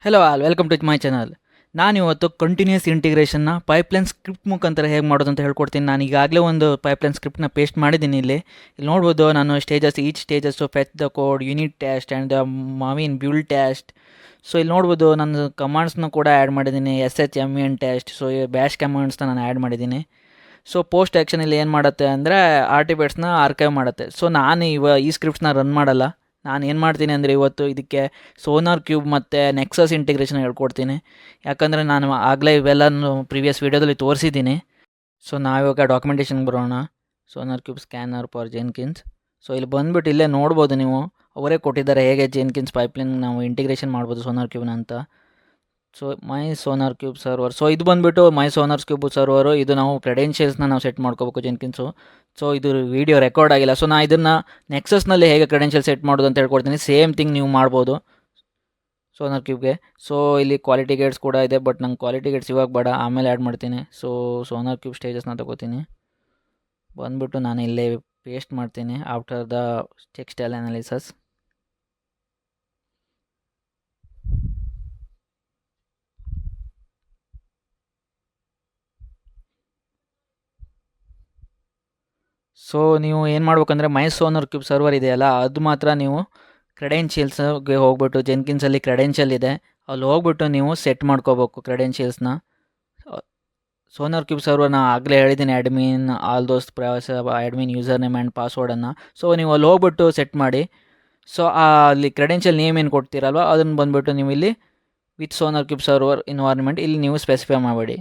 Hello all welcome to my channel. ನಾನು ಇವತ್ತು continuous ಇಂಟಿಗ್ರೇಷನ್ನ pipeline script ಮುಖಾಂತರ ಹೇಗೆ ಮಾಡೋದು ಅಂತ ಹೇಳ್ಕೊಡ್ತೀನಿ. ನಾನು ಈಗಾಗಲೇ ಒಂದು ಪೈಪ್ಲೈನ್ ಸ್ಕ್ರಿಪ್ಟ್ನ ಪೇಸ್ಟ್ ಮಾಡಿದ್ದೀನಿ. ಇಲ್ಲಿ ನೋಡ್ಬೋದು ನಾನು stages, each stages to fetch the code, unit test and the build test. So ಇಲ್ಲಿ ನೋಡ್ಬೋದು ನಾನು ಕಮಾಂಡ್ಸ್ನ ಕೂಡ ಆ್ಯಡ್ ಮಾಡಿದ್ದೀನಿ. SHMEN ಟೆಸ್ಟ್, ಸೊ ಬ್ಯಾಶ್ ಕಮಾಂಡ್ಸ್ನ ನಾನು ಆ್ಯಡ್ ಮಾಡಿದ್ದೀನಿ. ಸೊ ಪೋಸ್ಟ್ ಆ್ಯಕ್ಷನಲ್ಲಿ ಏನು ಮಾಡುತ್ತೆ ಅಂದರೆ ಆರ್ಟಿಫ್ಯಾಕ್ಟ್ಸ್ನ ಆರ್ಕೈವ್ ಮಾಡುತ್ತೆ. ಸೊ ನಾನು ಈ ಸ್ಕ್ರಿಪ್ಟ್ಸ್ನ ರನ್ ಮಾಡಲ್ಲ. ನಾನು ಏನು ಮಾಡ್ತೀನಿ ಅಂದರೆ ಇವತ್ತು ಇದಕ್ಕೆ ಸೋನಾರ್ ಕ್ಯೂಬ್ ಮತ್ತು ನೆಕ್ಸಸ್ ಇಂಟಿಗ್ರೇಷನ್ ಹೇಳ್ಕೊಡ್ತೀನಿ. ಯಾಕಂದರೆ ನಾನು ಆಗಲೇ ಇವೆಲ್ಲನೂ ಪ್ರೀವಿಯಸ್ ವೀಡಿಯೋದಲ್ಲಿ ತೋರಿಸಿದ್ದೀನಿ. ಸೊ ನಾವಿವಾಗ ಡಾಕ್ಯುಮೆಂಟೇಷನ್ಗೆ ಬರೋಣ. SonarQube scanner for Jenkins. So ಇಲ್ಲಿ ಬಂದುಬಿಟ್ಟು ಇಲ್ಲೇ ನೋಡ್ಬೋದು ನೀವು, ಅವರೇ ಕೊಟ್ಟಿದ್ದಾರೆ ಹೇಗೆ ಜೆನ್ಕಿನ್ಸ್ ಪೈಪ್ಲೈನ್ ನಾವು ಇಂಟಿಗ್ರೇಷನ್ ಮಾಡ್ಬೋದು ಸೋನಾರ್ ಕ್ಯೂಬ್ನ ಅಂತ. So my SonarQube server. So ಇದು ಬಂದುಬಿಟ್ಟು ಮೈ ಸೋನಾರ್ ಕ್ಯೂಬ್ ಸರ್ವರು. ಇದು ನಾವು ಕ್ರೆಡೆನ್ಷಿಯಲ್ಸ್ನ ನಾವು ಸೆಟ್ ಮಾಡ್ಕೋಬೇಕು ಜೆನ್ಕಿನ್ಸು. ಸೊ ಇದು ವಿಡಿಯೋ ರೆಕಾರ್ಡ್ ಆಗಿಲ್ಲ. ಸೊ ನಾನು ಇದನ್ನು ನೆಕ್ಸಸ್ನಲ್ಲಿ ಹೇಗೆ ಕ್ರೆಡೆನ್ಷಿಯಲ್ ಸೆಟ್ ಮಾಡೋದು ಅಂತ ಹೇಳ್ಕೊಡ್ತೀನಿ. ಸೇಮ್ ಥಿಂಗ್ ನೀವು ಮಾಡ್ಬೋದು ಸೋನಾರ್ ಕ್ಯೂಬ್ಗೆ. ಸೊ ಇಲ್ಲಿ ಕ್ವಾಲಿಟಿ ಗೇಟ್ಸ್ ಕೂಡ ಇದೆ, ಬಟ್ ನಂಗೆ ಕ್ವಾಲಿಟಿ ಗೇಟ್ಸ್ ಇವಾಗ ಬೇಡ, ಆಮೇಲೆ ಆ್ಯಡ್ ಮಾಡ್ತೀನಿ. ಸೊ ಸೋನಾರ್ ಕ್ಯೂಬ್ ಸ್ಟೇಜಸ್ನ ತಗೋತೀನಿ. ಬಂದುಬಿಟ್ಟು ನಾನು ಇಲ್ಲೇ ಪೇಸ್ಟ್ ಮಾಡ್ತೀನಿ ಆಫ್ಟರ್ ದ ಟೆಕ್ಸ್ಟೈಲ್ ಅನಾಲಿಸಸ್. ಸೊ ನೀವು ಏನು ಮಾಡ್ಬೇಕಂದ್ರೆ ಮೈ ಸೋನಾರ್ ಕ್ಯೂಬ್ ಸರ್ವರ್ ಇದೆಯಲ್ಲ, ಅದು ಮಾತ್ರ ನೀವು ಕ್ರೆಡೆನ್ಷಿಯಲ್ಸ್ಗೆ ಹೋಗ್ಬಿಟ್ಟು ಜೆನ್ಕಿನ್ಸಲ್ಲಿ ಕ್ರೆಡೆನ್ಷಿಯಲ್ ಇದೆ, ಅಲ್ಲಿ ಹೋಗ್ಬಿಟ್ಟು ನೀವು ಸೆಟ್ ಮಾಡ್ಕೋಬೇಕು ಕ್ರೆಡೆನ್ಷಿಯಲ್ಸ್ನ. ಸೋನಾರ್ ಕ್ಯೂಬ್ ಸರ್ವರ್ನ ಆಗಲೇ ಹೇಳಿದ್ದೀನಿ, ಅಡ್ಮಿನ್ ಆಲ್ ದೋಸ್ ಪ್ರವಾಸ ಅಡ್ಮಿನ್ ಯೂಸರ್ ನೇಮ್ ಆ್ಯಂಡ್ ಪಾಸ್ವರ್ಡನ್ನು. ಸೊ ನೀವು ಅಲ್ಲಿ ಹೋಗ್ಬಿಟ್ಟು ಸೆಟ್ ಮಾಡಿ. ಸೊ ಅಲ್ಲಿ ಕ್ರೆಡೆನ್ಷಿಯಲ್ ನೇಮ್ ಏನು ಕೊಡ್ತೀರಲ್ವ ಅದನ್ನು ಬಂದುಬಿಟ್ಟು ನೀವು ಇಲ್ಲಿ ವಿತ್ ಸೋನಾರ್ ಕ್ಯೂಬ್ ಸರ್ವರ್ ಇನ್ವಾರ್ಮೆಂಟ್ ಇಲ್ಲಿ ನೀವು ಸ್ಪೆಸಿಫೈ ಮಾಡಬೇಡಿ.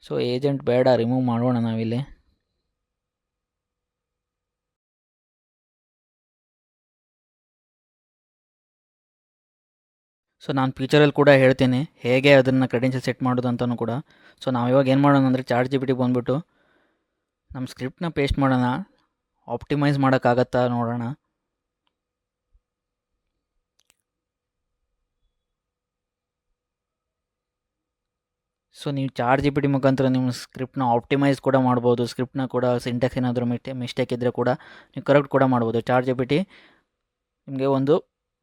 ಸೊ ಏಜೆಂಟ್ ಬೇಡ, ರಿಮೂವ್ ಮಾಡೋಣ ನಾವಿಲ್ಲಿ. ಸೊ ನಾನು ಫ್ಯೂಚರಲ್ಲಿ ಕೂಡ ಹೇಳ್ತೀನಿ ಹೇಗೆ ಅದನ್ನು ಕ್ರೆಡೆನ್ಷಿಯಲ್ ಸೆಟ್ ಮಾಡೋದು ಅಂತಲೂ ಕೂಡ. ಸೊ ನಾವು ಇವಾಗ ಏನು ಮಾಡೋಣ ಅಂದರೆ ChatGPT ಬಂದುಬಿಟ್ಟು ನಮ್ಮ ಸ್ಕ್ರಿಪ್ಟ್ನ ಪೇಸ್ಟ್ ಮಾಡೋಣ, ಆಪ್ಟಿಮೈಸ್ ಮಾಡೋಕ್ಕಾಗತ್ತಾ ನೋಡೋಣ. ಸೊ ನೀವು ChatGPT ಮುಖಾಂತರ ನಿಮ್ಮ ಸ್ಕ್ರಿಪ್ಟ್ನ ಆಪ್ಟಿಮೈಸ್ ಕೂಡ ಮಾಡ್ಬೋದು. ಸ್ಕ್ರಿಪ್ಟ್ನ ಕೂಡ ಸಿಂಟ್ಯಾಕ್ಸ್ ಏನಾದರೂ ಮಿಸ್ಟೇಕ್ ಇದ್ದರೆ ಕೂಡ ನೀವು ಕರೆಕ್ಟ್ ಕೂಡ ಮಾಡ್ಬೋದು. ChatGPT ನಿಮಗೆ ಒಂದು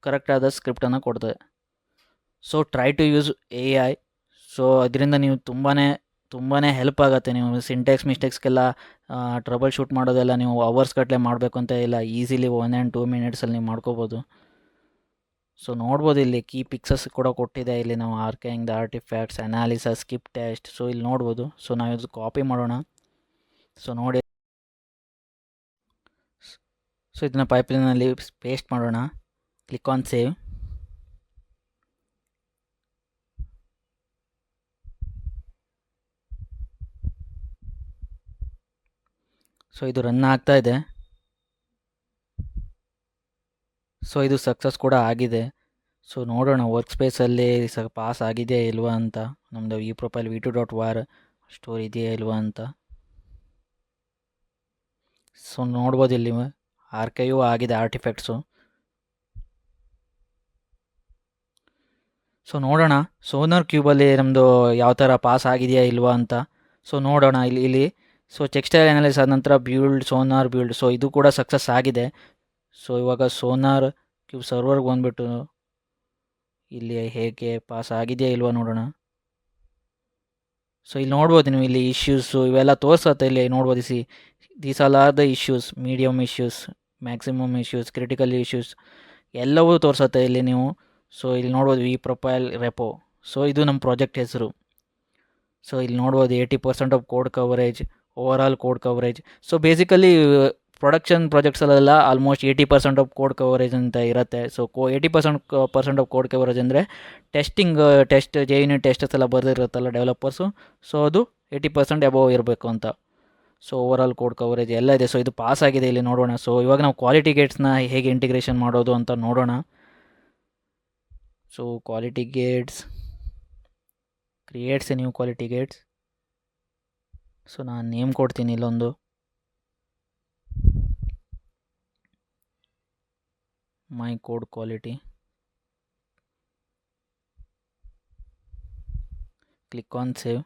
ಕರೆಕ್ಟಾದ ಸ್ಕ್ರಿಪ್ಟನ್ನು ಕೊಡ್ತದೆ. So try to use AI. So ಅದರಿಂದ ನೀವು ತುಂಬಾ ಹೆಲ್ಪ್ ಆಗುತ್ತೆ. ನೀವು ಸಿಂಟ್ಯಾಕ್ಸ್ ಮಿಸ್ಟೇಕ್ಸ್ಗೆಲ್ಲ ಟ್ರಬಲ್ ಶೂಟ್ ಮಾಡೋದೆಲ್ಲ ನೀವು ಅವರ್ಸ್ ಗಟ್ಟಲೆ ಮಾಡಬೇಕು ಅಂತ ಇಲ್ಲ, ಈಸಿಲಿ 1 ಆ್ಯಂಡ್ 2 ಮಿನಿಟ್ಸಲ್ಲಿ ನೀವು ಮಾಡ್ಕೋಬೋದು. ಸೊ ನೋಡ್ಬೋದು ಇಲ್ಲಿ ಕೀ ಪಿಕ್ಸಸ್ ಕೂಡ ಕೊಟ್ಟಿದೆ. ಇಲ್ಲಿ ನಾವು archiving the artifacts, analyses, skip test. So ಇಲ್ಲಿ ನೋಡ್ಬೋದು. ಸೊ ನಾವು ಇದು ಕಾಪಿ ಮಾಡೋಣ. ಸೊ ನೋಡಿ, ಸೊ ಇದನ್ನು ಪೈಪ್ಲೈನಲ್ಲಿ ಪೇಸ್ಟ್ ಮಾಡೋಣ. Click on save. ಸೊ ಇದು ರನ್ ಆಗ್ತಾ ಇದೆ. ಸೊ ಇದು ಸಕ್ಸಸ್ ಕೂಡ ಆಗಿದೆ. ಸೊ ನೋಡೋಣ ವರ್ಕ್ ಸ್ಪೇಸಲ್ಲಿ ಪಾಸ್ ಆಗಿದೆಯಾ ಇಲ್ವಾ ಅಂತ. ನಮ್ಮದು ಈ ಪ್ರೊಫೈಲ್ v2.var ಸ್ಟೋರ್ ಇದೆಯಾ ಇಲ್ವಾ ಅಂತ. ಸೊ ನೋಡ್ಬೋದು ಇಲ್ಲಿ ಆರ್ಕೈವ್ ಆಗಿದೆ ಆರ್ಟಿಫ್ಯಾಕ್ಟ್ಸು. ಸೊ ನೋಡೋಣ ಸೋನಾರ್ ಕ್ಯೂಬಲ್ಲಿ ನಮ್ಮದು ಯಾವ ಥರ ಪಾಸ್ ಆಗಿದೆಯಾ ಇಲ್ವಾ ಅಂತ. ಸೊ ನೋಡೋಣ ಇಲ್ಲಿ ಸೊ ಟೆಕ್ಸ್ಟೈಲ್ ಅನಾಲಿಸಿಸ್ ಆದ ನಂತರ ಸೋನಾರ್ ಬಿಲ್ಡ್. ಸೊ ಇದು ಕೂಡ ಸಕ್ಸಸ್ ಆಗಿದೆ. ಸೊ ಇವಾಗ ಸೋನಾರ್ ಕ್ಯೂಬ್ ಸರ್ವರ್ಗೆ ಬಂದುಬಿಟ್ಟು ಇಲ್ಲಿ ಹೇಗೆ ಪಾಸ್ ಆಗಿದೆಯಾ ಇಲ್ವಾ ನೋಡೋಣ. ಸೊ ಇಲ್ಲಿ ನೋಡ್ಬೋದು ನೀವು ಇಲ್ಲಿ ಇಶ್ಯೂಸು ಇವೆಲ್ಲ ತೋರಿಸುತ್ತೆ. ಇಲ್ಲಿ ನೋಡ್ಬೋದು, these all are the issues, medium issues, maximum issues, critical issues ಎಲ್ಲವೂ ತೋರಿಸುತ್ತೆ ಇಲ್ಲಿ ನೀವು. ಸೊ ಇಲ್ಲಿ ನೋಡ್ಬೋದು ಈ ಪ್ರೊಫೈಲ್ ರೆಪೋ. ಸೊ ಇದು ನಮ್ಮ ಪ್ರಾಜೆಕ್ಟ್ ಹೆಸರು. ಸೊ ಇಲ್ಲಿ ನೋಡ್ಬೋದು 80% of code coverage, overall code coverage. So basically production ಪ್ರಾಜೆಕ್ಟ್ಸಲ್ಲೆಲ್ಲ ಆಲ್ಮೋಸ್ಟ್ 80% ಆಫ್ ಕೋಡ್ ಕವರೇಜ್ ಅಂತ ಇರುತ್ತೆ. ಸೊ 80% ಆಫ್ ಕೋಡ್ ಕವರೇಜ್ ಅಂದರೆ ಟೆಸ್ಟ್ JUnit ಟೆಸ್ಟಸ್ ಎಲ್ಲ ಬರೆದಿರುತ್ತಲ್ಲ ಡೆವಲಪರ್ಸು. ಸೊ ಅದು 80% ಅಬೋವ್ ಇರಬೇಕು ಅಂತ. ಸೊ ಓವರಾಲ್ ಕೋಡ್ ಕವರೇಜ್ ಎಲ್ಲ ಇದೆ. ಸೊ ಇದು ಪಾಸ್ ಆಗಿದೆ ಇಲ್ಲಿ ನೋಡೋಣ. ಸೊ ಇವಾಗ ನಾವು ಕ್ವಾಲಿಟಿ ಗೇಟ್ಸ್ನ ಹೇಗೆ ಇಂಟಿಗ್ರೇಷನ್ ಮಾಡೋದು ಅಂತ ನೋಡೋಣ. So quality gates, creates a new quality gates. So ನಾನು ನೇಮ್ ಕೊಡ್ತೀನಿ ಇಲ್ಲೊಂದು, my code quality. Click on save.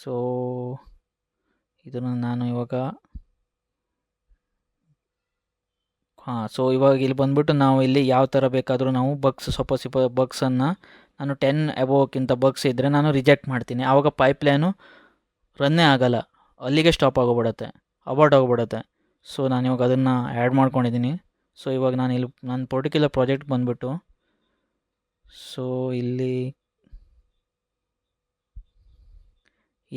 So ಇದನ್ನು ನಾನು ಇವಾಗ ಸೊ ಇವಾಗ ಇಲ್ಲಿ ಬಂದ್ಬಿಟ್ಟು ನಾವು ಇಲ್ಲಿ ಯಾವ ಥರ ಬೇಕಾದರೂ ನಾವು ಸಪೋಸ್ ಬಗ್ಸನ್ನು ನಾನು 10 ಅಬೋವ್ಕ್ಕಿಂತ ಬಗ್ಸ್ ಇದ್ದರೆ ನಾನು ರಿಜೆಕ್ಟ್ ಮಾಡ್ತೀನಿ. ಆವಾಗ ಪೈಪ್ಲೈನು ರನ್ನೇ ಆಗಲ್ಲ, ಅಲ್ಲಿಗೆ ಸ್ಟಾಪ್ ಆಗೋಗ್ಬಿಡುತ್ತೆ, ಅಬಾರ್ಟ್ ಆಗೋಗ್ಬಿಡುತ್ತೆ. ಸೊ ನಾನು ಇವಾಗ ಅದನ್ನು ಆ್ಯಡ್ ಮಾಡ್ಕೊಂಡಿದ್ದೀನಿ. ಸೊ ಇವಾಗ ನಾನು ಇಲ್ಲಿ ನನ್ನ ಪರ್ಟಿಕ್ಯುಲರ್ ಪ್ರಾಜೆಕ್ಟ್ ಬಂದ್ಬಿಟ್ಟು ಸೊ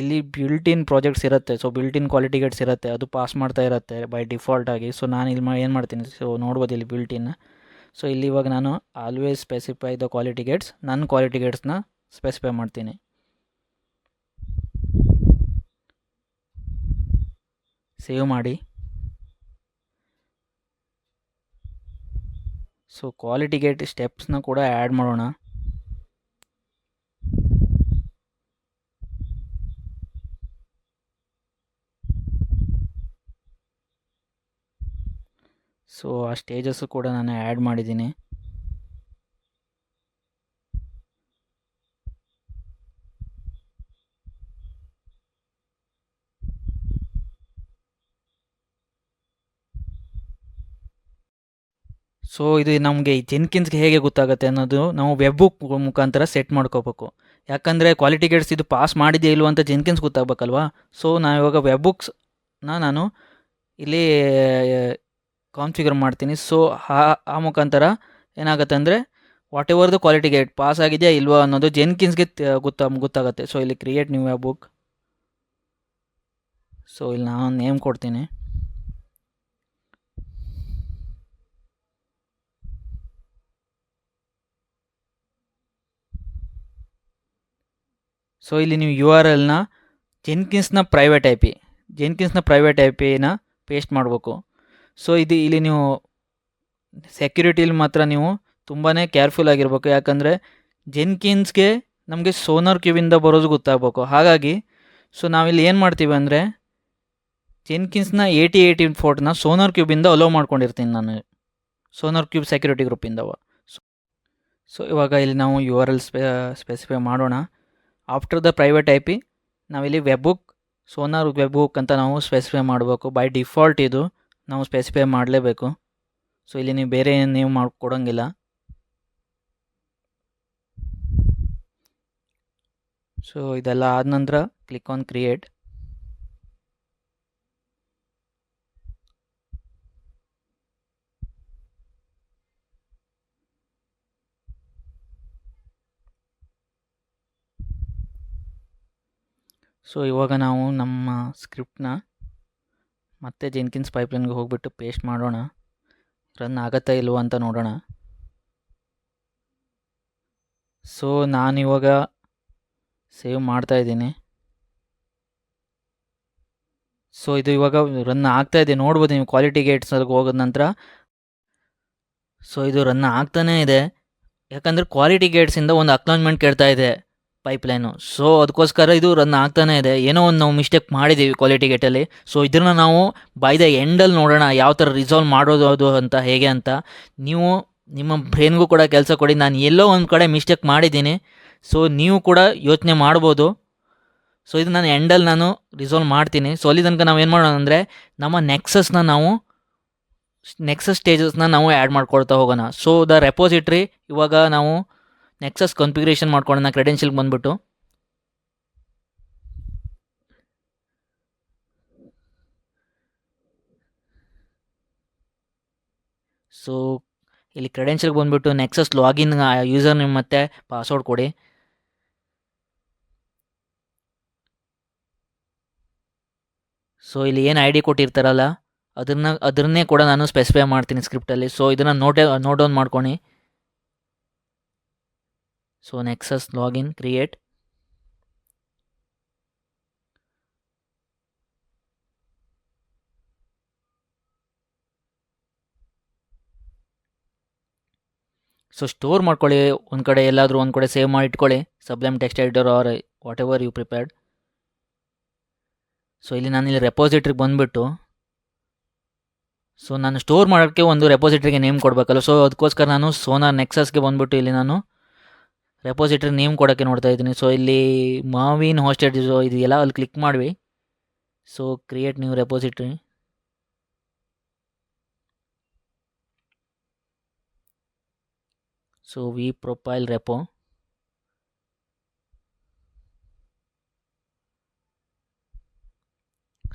ಇಲ್ಲಿ ಬಿಲ್ಟ್ ಇನ್ ಪ್ರಾಜೆಕ್ಟ್ಸ್ ಇರುತ್ತೆ. So built in quality Gates ಇರುತ್ತೆ, ಅದು ಪಾಸ್ ಮಾಡ್ತಾ ಇರುತ್ತೆ ಬೈ ಡಿಫಾಲ್ಟಾಗಿ. ಸೊ ನಾನು ಇಲ್ಲಿ ಏನು ಮಾಡ್ತೀನಿ, ಸೊ ನೋಡ್ಬೋದು ಇಲ್ಲಿ ಬಿಲ್ಟ್ ಇನ್. ಸೊ ಇಲ್ಲಿ ಇವಾಗ ನಾನು always specify the quality Gates, ನನ್ನ ಕ್ವಾಲಿಟಿ ಗೇಟ್ಸ್ನ ಸ್ಪೆಸಿಫೈ ಮಾಡ್ತೀನಿ. ಸೇವ್ ಮಾಡಿ. ಸೊ ಕ್ವಾಲಿಟಿ ಗೇಟ್ ಸ್ಟೆಪ್ಸ್ನ ಕೂಡ ಆ್ಯಡ್ ಮಾಡೋಣ. ಸೊ ಆ ಸ್ಟೇಜಸ್ಸು ಕೂಡ ನಾನು ಆ್ಯಡ್ ಮಾಡಿದ್ದೀನಿ. ಸೊ ಇದು ನಮಗೆ ಜೆನ್ಕಿನ್ಸ್ಗೆ ಹೇಗೆ ಗೊತ್ತಾಗುತ್ತೆ ಅನ್ನೋದು ನಾವು ವೆಬ್ಬುಕ್ ಮುಖಾಂತರ ಸೆಟ್ ಮಾಡ್ಕೋಬೇಕು. ಯಾಕಂದರೆ ಕ್ವಾಲಿಟಿ ಗೇಟ್ಸ್ ಇದು ಪಾಸ್ ಮಾಡಿದೆಯಾ ಇಲ್ವ ಅಂತ ಜೆನ್ಕಿನ್ಸ್ ಗೊತ್ತಾಗಬೇಕಲ್ವಾ. ಸೊ ನಾನು ಇವಾಗ ವೆಬ್ಬುಕ್ಸ್ನ ನಾನು ಇಲ್ಲಿ ಕಾನ್ಫಿಗರ್ ಮಾಡ್ತೀನಿ. ಸೊ ಆ ಮುಖಾಂತರ ಏನಾಗುತ್ತೆ ಅಂದರೆ what ever the quality gate pass ಆಗಿದೆಯಾ ಇಲ್ವಾ ಅನ್ನೋದು ಜೆನ್ಕಿನ್ಸ್ಗೆ ಗೊತ್ತಾಗುತ್ತೆ. ಸೊ ಇಲ್ಲಿ ಕ್ರಿಯೇಟ್ ನ್ಯೂ ವೆಬ್ಬುಕ್. ಸೊ ಇಲ್ಲಿ ನಾನು ನೇಮ್ ಕೊಡ್ತೀನಿ. ಸೊ ಇಲ್ಲಿ ನೀವು URLನ ಜೆನ್ಕಿನ್ಸ್ನ ಪ್ರೈವೇಟ್ ಐ ಪಿನ ಪೇಸ್ಟ್ ಮಾಡಬೇಕು. ಸೊ ಇಲ್ಲಿ ನೀವು ಸೆಕ್ಯೂರಿಟಿಲಿ ಮಾತ್ರ ನೀವು ತುಂಬಾ ಕೇರ್ಫುಲ್ ಆಗಿರ್ಬೇಕು. ಯಾಕಂದರೆ ಜೆನ್ಕಿನ್ಸ್ಗೆ ನಮಗೆ ಸೋನಾರ್ ಕ್ಯೂಬಿಂದ ಬರೋದು ಗೊತ್ತಾಗಬೇಕು. ಹಾಗಾಗಿ ಸೊ ನಾವಿಲ್ಲಿ ಏನು ಮಾಡ್ತೀವಿ ಅಂದರೆ ಜೆನ್ಕಿನ್ಸ್ನ 8084ನ ಸೋನಾರ್ ಕ್ಯೂಬಿಂದ ಅಲೋ ಮಾಡ್ಕೊಂಡಿರ್ತೀನಿ ನಾನು, ಸೋನಾರ್ ಕ್ಯೂಬ್ ಸೆಕ್ಯೂರಿಟಿ ಗ್ರೂಪಿಂದ. ಸೊ ಇವಾಗ ಇಲ್ಲಿ ನಾವು URL ಸ್ಪೆಸಿಫೈ ಮಾಡೋಣ. After the private I P ನಾವಿಲ್ಲಿ ವೆಬ್ಬುಕ್ ಸೋನಾರ್ ವೆಬ್ಬುಕ್ ಅಂತ ನಾವು ಸ್ಪೆಸಿಫೈ ಮಾಡಬೇಕು. ಬೈ ಡಿಫಾಲ್ಟ್ ಇದು ನಾವು ಸ್ಪೆಸಿಫೈ ಮಾಡಲೇಬೇಕು. ಸೊ ಇಲ್ಲಿ ನೀವು ಬೇರೆ ಏನು ನೀವು ಮಾಡಿಕೊಡೋಂಗಿಲ್ಲ. ಸೊ ಇದೆಲ್ಲ ಆದ ನಂತರ ಕ್ಲಿಕ್ ಆನ್ ಕ್ರಿಯೇಟ್. ಸೊ ಇವಾಗ ನಾವು ನಮ್ಮ ಸ್ಕ್ರಿಪ್ಟ್ನ ಮತ್ತೆ ಜೆನ್ಕಿನ್ಸ್ ಪೈಪ್ಲೈನ್ಗೆ ಹೋಗ್ಬಿಟ್ಟು ಪೇಸ್ಟ್ ಮಾಡೋಣ. ರನ್ ಆಗತ್ತಾ ಇಲ್ವೋ ಅಂತ ನೋಡೋಣ. ಸೊ ನಾನಿವಾಗ ಸೇವ್ ಮಾಡ್ತಾಯಿದ್ದೀನಿ. ಸೊ ಇದು ಇವಾಗ ರನ್ ಆಗ್ತಾಯಿದೆ, ನೋಡ್ಬೋದು ನೀವು ಕ್ವಾಲಿಟಿ ಗೇಟ್ಸ್ಗೆ ಹೋಗೋದ ನಂತರ. ಸೊ ಇದು ರನ್ ಆಗ್ತಾನೇ ಇದೆ, ಯಾಕಂದರೆ ಕ್ವಾಲಿಟಿ ಗೇಟ್ಸಿಂದ ಒಂದು ಅಕ್ನಾಲಜ್ಮೆಂಟ್ ಕೇಳ್ತಾ ಇದೆ ಪೈಪ್ಲೈನು. ಸೊ ಅದಕ್ಕೋಸ್ಕರ ಇದು ರನ್ ಆಗ್ತಾನೇ ಇದೆ. ಏನೋ ಒಂದು ನಾವು ಮಿಸ್ಟೇಕ್ ಮಾಡಿದ್ದೀವಿ ಕ್ವಾಲಿಟಿ ಗೇಟಲ್ಲಿ. ಸೊ ಇದನ್ನು ನಾವು ಬೈ ದ ಎಂಡಲ್ಲಿ ನೋಡೋಣ ಯಾವ ಥರ ರಿಸಾಲ್ವ್ ಮಾಡೋದು ಅದು ಅಂತ ಹೇಗೆ ಅಂತ. ನೀವು ನಿಮ್ಮ ಬ್ರೈನ್ಗೂ ಕೂಡ ಕೆಲಸ ಕೊಡಿ. ನಾನು ಎಲ್ಲೋ ಒಂದು ಕಡೆ ಮಿಸ್ಟೇಕ್ ಮಾಡಿದ್ದೀನಿ, ಸೊ ನೀವು ಕೂಡ ಯೋಚನೆ ಮಾಡ್ಬೋದು. ಸೊ ಇದು ನಾನು ಎಂಡಲ್ಲಿ ನಾನು ರಿಸಾಲ್ವ್ ಮಾಡ್ತೀನಿ. ಸೊ ಅಲ್ಲಿ ತನಕ ನಾವು ಏನು ಮಾಡೋಣ ಅಂದರೆ ನಮ್ಮ ನೆಕ್ಸಸ್ ಸ್ಟೇಜಸ್ನ ನಾವು ಆ್ಯಡ್ ಮಾಡ್ಕೊಳ್ತಾ ಹೋಗೋಣ. ಸೊ ದ ರೆಪೋಸಿಟ್ರಿ ಇವಾಗ ನಾವು ನೆಕ್ಸಸ್ ಕಾನ್ಫಿಗರೇಷನ್ ಮಾಡ್ಕೊಳ್ಳೋಣ. ಕ್ರೆಡೆನ್ಷಿಯಲ್ಗೆ ಬಂದುಬಿಟ್ಟು ಸೊ ಇಲ್ಲಿ ಕ್ರೆಡೆನ್ಷಿಯಲ್ಗೆ ಬಂದುಬಿಟ್ಟು ನೆಕ್ಸಸ್ ಲಾಗಿನ್ ಯೂಸರ್ ನೇಮ್ ಮತ್ತು ಪಾಸ್ವರ್ಡ್ ಕೊಡಿ. ಸೊ ಇಲ್ಲಿ ಏನು ID ಕೊಟ್ಟಿರ್ತಾರಲ್ಲ ಅದನ್ನೇ ಕೂಡ ನಾನು ಸ್ಪೆಸಿಫೈ ಮಾಡ್ತೀನಿ ಸ್ಕ್ರಿಪ್ಟಲ್ಲಿ. ಸೊ ಇದನ್ನು ನೋಟ್ ಡೌನ್ ಮಾಡ್ಕೊಂಡು so Nexus login create. So store ಮಾಡ್ಕೊಳ್ಳಿ ಒಂದು ಕಡೆ, ಎಲ್ಲಾದರೂ ಒಂದು ಕಡೆ ಸೇವ್ ಮಾಡಿ ಇಟ್ಕೊಳ್ಳಿ, Sublime text editor or whatever you prepared. So ಇಲ್ಲಿ ನಾನು ಇಲ್ಲಿ ರೆಪೋಸಿಟ್ರಿಗೆ ಬಂದುಬಿಟ್ಟು ಸೊ ನಾನು ಸ್ಟೋರ್ ಮಾಡೋಕ್ಕೆ ಒಂದು ರೆಪೋಸಿಟ್ರಿಗೆ ನೇಮ್ ಕೊಡಬೇಕಲ್ಲ. ಸೊ ಅದಕ್ಕೋಸ್ಕರ ನಾನು ಸೋನಾರ್ ನೆಕ್ಸಸ್ಗೆ ಬಂದುಬಿಟ್ಟು ಇಲ್ಲಿ ನಾನು ರೆಪೋಸಿಟ್ರಿ ನೇಮ್ ಕೊಡೋಕ್ಕೆ ನೋಡ್ತಾ ಇದ್ದೀನಿ. ಸೊ ಇಲ್ಲಿ ಮಾವಿನ್ ಹೋಸ್ಟೆಡ್ ಇದೆಯಲ್ಲ, ಅಲ್ಲಿ ಕ್ಲಿಕ್ ಮಾಡಿವಿ. So create new repository. So we profile repo.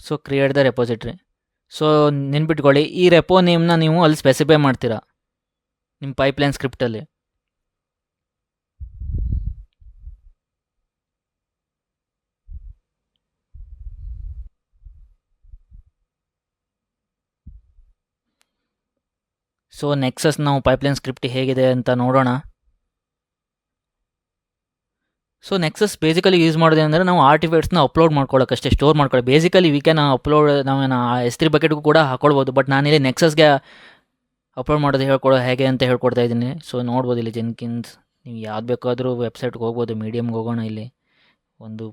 So create the repository. So ನೆನ್ಪಿಟ್ಕೊಳ್ಳಿ, ಈ ರೆಪೋ ನೇಮ್ನ ನೀವು ಅಲ್ಲಿ ಸ್ಪೆಸಿಫೈ ಮಾಡ್ತೀರಾ ನಿಮ್ಮ ಪೈಪ್ಲೈನ್ ಸ್ಕ್ರಿಪ್ಟಲ್ಲಿ. ಸೊ ನೆಕ್ಸಸ್ ನಾವು ಪೈಪ್ಲೈನ್ ಸ್ಕ್ರಿಪ್ಟ್ ಹೇಗಿದೆ ಅಂತ ನೋಡೋಣ. ಸೊ ನೆಕ್ಸಸ್ ಬೇಸಿಕಲಿ ಯೂಸ್ ಮಾಡೋದು ಅಂದರೆ ನಾವು ಆರ್ಟಿಫ್ಯಾಕ್ಟ್ಸ್ನ ಅಪ್ಲೋಡ್ ಮಾಡ್ಕೊಳ್ಳೋಕ್ಕಷ್ಟೇ, ಸ್ಟೋರ್ ಮಾಡ್ಕೊಳ್ಳಿ. ಬೇಸಿಕಲಿ ವಿ ಕ್ಯಾನ್ ಅಪ್ಲೋಡ್, ನಾವೇನು S3 ಬಕೆಟ್ಗೂ ಕೂಡ ಹಾಕೊಳ್ಬೋದು. ಬಟ್ ನಾನಿಲ್ಲಿ ನೆಕ್ಸಸ್ಗೆ ಅಪ್ಲೋಡ್ ಮಾಡೋದು ಹೇಗೆ ಅಂತ ಹೇಳ್ಕೊಡ್ತಾ ಇದ್ದೀನಿ. ಸೊ ನೋಡ್ಬೋದು ಇಲ್ಲಿ ಜೆನ್ಕಿನ್ಸ್, ನೀವು ಯಾವ್ದು ಬೇಕಾದರೂ ವೆಬ್ಸೈಟ್ಗೆ ಹೋಗ್ಬೋದು. ಮೀಡಿಯಮ್ಗೆ ಹೋಗೋಣ. ಇಲ್ಲಿ ಒಂದು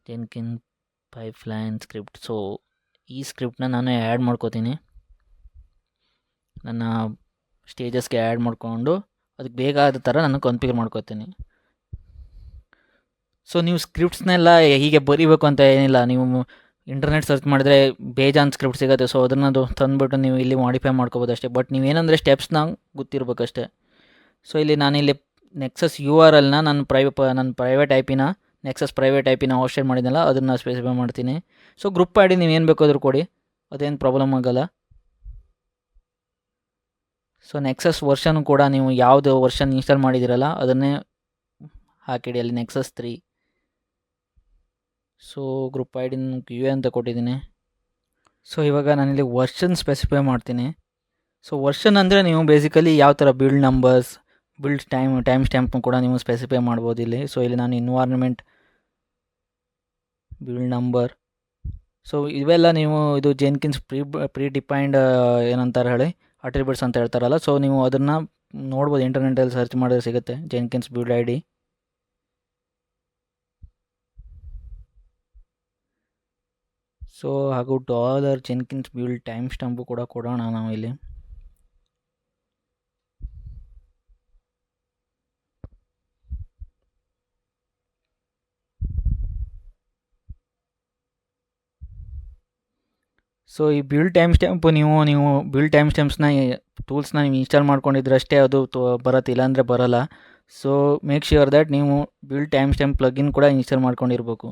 ಜೆನ್ಕಿನ್ ಪೈಪ್ಲೈನ್ ಸ್ಕ್ರಿಪ್ಟ್. ಸೊ ಈ ಸ್ಕ್ರಿಪ್ಟನ್ನ ನಾನು ಆ್ಯಡ್ ಮಾಡ್ಕೋತೀನಿ, ನನ್ನ ಸ್ಟೇಜಸ್ಗೆ ಆ್ಯಡ್ ಮಾಡಿಕೊಂಡು ಅದಕ್ಕೆ ಬೇಕಾದ ಥರ ನಾನು ಕಾನ್ಫಿಗರ್ ಮಾಡ್ಕೋತೀನಿ. ಸೊ ನೀವು ಸ್ಕ್ರಿಪ್ಟ್ಸ್ನೆಲ್ಲ ಹೀಗೆ ಬರೀಬೇಕು ಅಂತ ಏನಿಲ್ಲ. ನೀವು ಇಂಟರ್ನೆಟ್ ಸರ್ಚ್ ಮಾಡಿದ್ರೆ ಬೇಜಾನ್ ಸ್ಕ್ರಿಪ್ಟ್ ಸಿಗುತ್ತೆ. ಸೊ ಅದನ್ನದು ತಂದುಬಿಟ್ಟು ನೀವು ಇಲ್ಲಿ ಮಾಡಿಫೈ ಮಾಡ್ಕೋಬೋದು ಅಷ್ಟೇ. ಬಟ್ ನೀವೇನಂದರೆ ಸ್ಟೆಪ್ಸ್ನ ಗೊತ್ತಿರಬೇಕಷ್ಟೇ. ಸೊ ಇಲ್ಲಿ ನಾನಿಲ್ಲಿ ನೆಕ್ಸಸ್ URLನ ನನ್ನ ಪ್ರೈವೇಟ್ IP-ನ ನೆಕ್ಸಸ್ ಪ್ರೈವೇಟ್ IP-ನ ಹೋಸ್ಟೆಡ್ ಮಾಡಿದ್ನಲ್ಲ, ಅದನ್ನು ಸ್ಪೆಸಿಫೈ ಮಾಡ್ತೀನಿ. ಸೊ ಗ್ರೂಪ್ ID ನೀವು ಏನು ಬೇಕಾದರೂ ಕೊಡಿ, ಅದೇನು ಪ್ರಾಬ್ಲಮ್ ಆಗೋಲ್ಲ. ಸೊ ನೆಕ್ಸಸ್ ವರ್ಷನ್ ಕೂಡ ನೀವು ಯಾವುದು ವರ್ಷನ್ ಇನ್ಸ್ಟಾಲ್ ಮಾಡಿದ್ದೀರಲ್ಲ ಅದನ್ನೇ ಹಾಕಿಡಿ ಅಲ್ಲಿ, nexus 3. So group ID QA ಅಂತ ಕೊಟ್ಟಿದ್ದೀನಿ. ಸೊ ಇವಾಗ ನಾನಿಲ್ಲಿ ವರ್ಷನ್ ಸ್ಪೆಸಿಫೈ ಮಾಡ್ತೀನಿ. ಸೊ ವರ್ಷನ್ ಅಂದರೆ ನೀವು ಬೇಸಿಕಲಿ ಯಾವ ಥರ ಬಿಲ್ಡ್ ನಂಬರ್ಸ್, ಬಿಲ್ಡ್ ಟೈಮ್ ಸ್ಟ್ಯಾಂಪ್ನು ಕೂಡ ನೀವು ಸ್ಪೆಸಿಫೈ ಮಾಡ್ಬೋದು ಇಲ್ಲಿ. ಸೊ ಇಲ್ಲಿ ನಾನು ಇನ್ವಾರ್ಮೆಂಟ್ ಬಿಲ್ಡ್ ನಂಬರ್. ಸೊ ಇವೆಲ್ಲ ನೀವು ಇದು ಜೆನ್ಕಿನ್ಸ್ ಪ್ರೀ ಡಿಫೈನ್ಡ್ ಏನಂತಾರೆ ಹೇಳಿ, ಅಟ್ರಿಬ್ಯೂಟ್ಸ್ ಅಂತ ಹೇಳ್ತಾರಲ್ಲ. ಸೊ ನೀವು ಅದನ್ನು ನೋಡ್ಬೋದು, ಇಂಟರ್ನೆಟಲ್ಲಿ ಸರ್ಚ್ ಮಾಡಿದ್ರೆ ಸಿಗುತ್ತೆ ಜೆನ್ಕಿನ್ಸ್ ಬಿಲ್ಡ್ ID. ಸೊ ಹಾಗೂ $ಜೆನ್ಕಿನ್ಸ್ ಬಿಲ್ಡ್ ಟೈಮ್ ಸ್ಟಾಂಪು ಕೂಡ ಕೊಡೋಣ ನಾವು ಇಲ್ಲಿ. ಸೊ ಈ ಬಿಲ್ಡ್ ಟೈಮ್ ಸ್ಟ್ಯಾಂಪು ನೀವು ಬಿಲ್ಡ್ ಟೈಮ್ ಸ್ಟ್ಯಾಂಪ್ಸ್ನ ಟೂಲ್ಸ್ನ ನೀವು ಇನ್ಸ್ಟಾಲ್ ಮಾಡ್ಕೊಂಡಿದ್ರಷ್ಟೇ ಅದು ಬರುತ್ತೆ, ಇಲ್ಲಾಂದರೆ ಬರೋಲ್ಲ. ಸೊ ಮೇಕ್ ಶ್ಯೂರ್ ದ್ಯಾಟ್ ನೀವು ಬಿಲ್ಡ್ ಟೈಮ್ ಸ್ಟ್ಯಾಂಪ್ ಪ್ಲಗಿನ್ ಕೂಡ ಇನ್ಸ್ಟಾಲ್ ಮಾಡ್ಕೊಂಡಿರ್ಬೇಕು.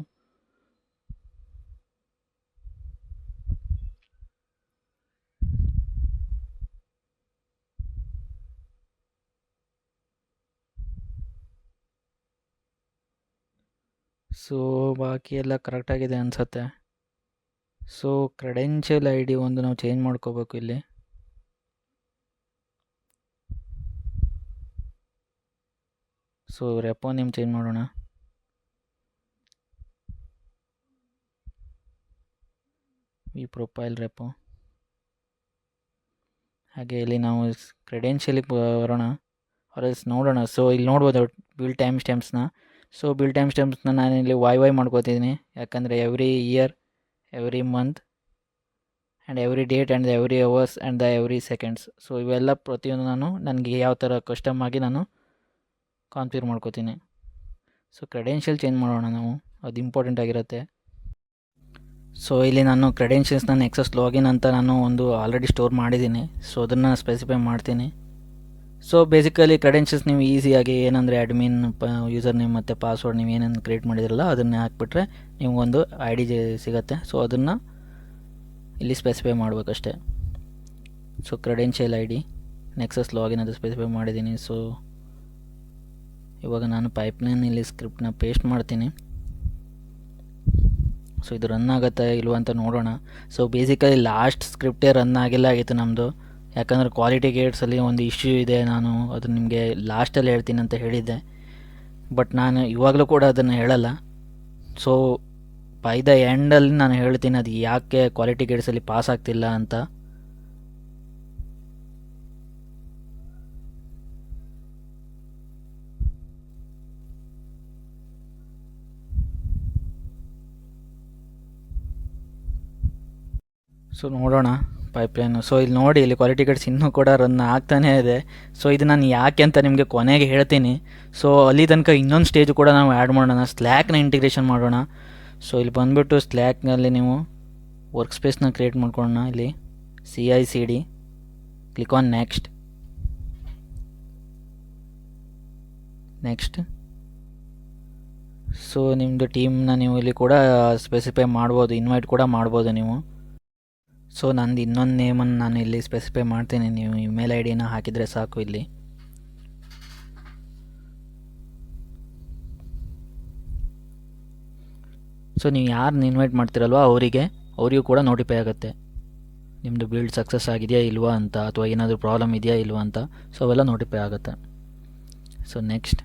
ಸೊ ಬಾಕಿ ಎಲ್ಲ ಕರೆಕ್ಟಾಗಿದೆ ಅನಿಸುತ್ತೆ. ಸೊ ಕ್ರೆಡೆನ್ಷಿಯಲ್ ID ಒಂದು ನಾವು ಚೇಂಜ್ ಮಾಡ್ಕೋಬೇಕು ಇಲ್ಲಿ. ಸೊ ರೆಪೋ ನೇಮ್ ಚೇಂಜ್ ಮಾಡೋಣ. ಈ ಪ್ರೊಫೈಲ್ ರೆಪೋ. ಹಾಗೆ ಇಲ್ಲಿ ನಾವು ಕ್ರೆಡೆನ್ಷಿಯಲಿಗೆ ಬರೋಣ, ಅವರೆಲ್ಸ್ ನೋಡೋಣ. ಸೊ ಇಲ್ಲಿ ನೋಡ್ಬೋದು ಬಿಲ್ಡ್ ಟೈಮ್ ಸ್ಟ್ಯಾಂಪ್ಸ್ನ. ಸೊ ಬಿಲ್ಡ್ ಟೈಮ್ ಸ್ಟ್ಯಾಂಪ್ಸ್ನ ನಾನಿಲ್ಲಿ YY ಮಾಡ್ಕೋತಿದ್ದೀನಿ, ಯಾಕಂದರೆ every year, every month and every date and every hours and every seconds. So ಇವೆಲ್ಲ ಪ್ರತಿಯೊಂದು ನನಗೆ ಯಾವ ಥರ ಕಸ್ಟಮ್ ಆಗಿ ನಾನು ಕಾನ್ಫಿಗರ್ ಮಾಡ್ಕೋತೀನಿ. ಸೊ ಕ್ರೆಡೆನ್ಷಿಯಲ್ ಚೇಂಜ್ ಮಾಡೋಣ ನಾವು, ಅದು ಇಂಪಾರ್ಟೆಂಟ್ ಆಗಿರುತ್ತೆ. ಸೊ ಇಲ್ಲಿ ನಾನು ಕ್ರೆಡೆನ್ಷಿಯಲ್ಸ್ನ ನೆಕ್ಸಸ್ ಲಾಗಿನ್ ಅಂತ ನಾನು ಒಂದು ಆಲ್ರೆಡಿ ಸ್ಟೋರ್ ಮಾಡಿದ್ದೀನಿ. ಸೊ ಅದನ್ನು ಸ್ಪೆಸಿಫೈ ಮಾಡ್ತೀನಿ. ಸೊ ಬೇಸಿಕಲಿ ಕ್ರೆಡೆನ್ಷಿಯಲ್ಸ್ ನೀವು ಈಸಿಯಾಗಿ ಏನಂದರೆ ಅಡ್ಮಿನ್, ಯೂಸರ್ ನೇಮ್ ಮತ್ತು ಪಾಸ್ವರ್ಡ್ ನೀವು ಏನೇನು ಕ್ರಿಯೇಟ್ ಮಾಡಿದಿರಲ್ಲ ಅದನ್ನೇ ಹಾಕ್ಬಿಟ್ರೆ ನಿಮಗೊಂದು ID ಸಿಗುತ್ತೆ. ಸೊ ಅದನ್ನು ಇಲ್ಲಿ ಸ್ಪೆಸಿಫೈ ಮಾಡಬೇಕಷ್ಟೆ. So credential ID Nexus login ಅದು ಸ್ಪೆಸಿಫೈ ಮಾಡಿದ್ದೀನಿ. ಸೊ ಇವಾಗ ನಾನು ಪೈಪ್ಲೈನ್ ಇಲ್ಲಿ ಸ್ಕ್ರಿಪ್ಟ್ನ ಪೇಸ್ಟ್ ಮಾಡ್ತೀನಿ. ಸೊ ಇದು ರನ್ ಆಗುತ್ತಾ ಇಲ್ವ ಅಂತ ನೋಡೋಣ. ಸೊ ಬೇಸಿಕಲಿ ಲಾಸ್ಟ್ ಸ್ಕ್ರಿಪ್ಟೇ ರನ್ ಆಗಿತ್ತು ನಮ್ಮದು, ಯಾಕಂದರೆ ಕ್ವಾಲಿಟಿ ಗೇಟ್ಸಲ್ಲಿ ಒಂದು ಇಶ್ಯೂ ಇದೆ. ನಾನು ಅದು ನಿಮಗೆ ಲಾಸ್ಟಲ್ಲಿ ಹೇಳ್ತೀನಿ ಅಂತ ಹೇಳಿದ್ದೆ, ಬಟ್ ನಾನು ಇವಾಗಲೂ ಕೂಡ ಅದನ್ನು ಹೇಳಲ್ಲ. ಸೊ ಬೈ ದ ಎಂಡಲ್ಲಿ ನಾನು ಹೇಳ್ತೀನಿ ಅದು ಯಾಕೆ ಕ್ವಾಲಿಟಿ ಗೇಟ್ಸಲ್ಲಿ ಪಾಸ್ ಆಗ್ತಿಲ್ಲ ಅಂತ. ಸೊ ನೋಡೋಣ ಪೈಪ್ಲೈನು. ಸೊ ಇಲ್ಲಿ ನೋಡಿ, ಇಲ್ಲಿ ಕ್ವಾಲಿಟಿ ಟಿಕೆಟ್ಸ್ ಇನ್ನೂ ಕೂಡ ರನ್ ಆಗ್ತಾನೇ ಇದೆ. ಸೊ ಇದು ನಾನು ಯಾಕೆ ಅಂತ ನಿಮಗೆ ಕೊನೆಗೆ ಹೇಳ್ತೀನಿ. ಸೊ ಅಲ್ಲಿ ತನಕ ಇನ್ನೊಂದು ಸ್ಟೇಜ್ ಕೂಡ ನಾವು ಆ್ಯಡ್ ಮಾಡೋಣ, ಸ್ಲ್ಯಾಕ್ನ ಇಂಟಿಗ್ರೇಷನ್ ಮಾಡೋಣ. ಸೊ ಇಲ್ಲಿ ಬಂದುಬಿಟ್ಟು ಸ್ಲ್ಯಾಕ್ನಲ್ಲಿ ನೀವು ವರ್ಕ್ ಸ್ಪೇಸ್ನ ಕ್ರಿಯೇಟ್ ಮಾಡ್ಕೊಳ್ಳೋಣ. ಇಲ್ಲಿ CI/CD, click on next. So ನಿಮ್ಮದು ಟೀಮ್ನ ನೀವು ಇಲ್ಲಿ ಕೂಡ ಸ್ಪೆಸಿಫೈ ಮಾಡ್ಬೋದು, ಇನ್ವೈಟ್ ಕೂಡ ಮಾಡ್ಬೋದು ನೀವು. ಸೊ ನಂದು ಇನ್ನೊಂದು ನೇಮನ್ನು ನಾನು ಇಲ್ಲಿ ಸ್ಪೆಸಿಫೈ ಮಾಡ್ತೀನಿ, ನೀವು ಇಮೇಲ್ ID ಹಾಕಿದರೆ ಸಾಕು. ಇಲ್ಲಿ ಸೊ ನೀವು ಯಾರನ್ನ ಇನ್ವೈಟ್ ಮಾಡ್ತಿರಲ್ವ ಅವರಿಗೂ ಕೂಡ ನೋಟಿಫೈ ಆಗುತ್ತೆ ನಿಮ್ಮದು ಬಿಲ್ಡ್ ಸಕ್ಸಸ್ ಆಗಿದೆಯಾ ಇಲ್ವಾ ಅಂತ, ಅಥವಾ ಏನಾದರೂ ಪ್ರಾಬ್ಲಮ್ ಇದೆಯಾ ಇಲ್ವಾ ಅಂತ. ಸೊ ಅವೆಲ್ಲ ನೋಟಿಫೈ ಆಗುತ್ತೆ. So next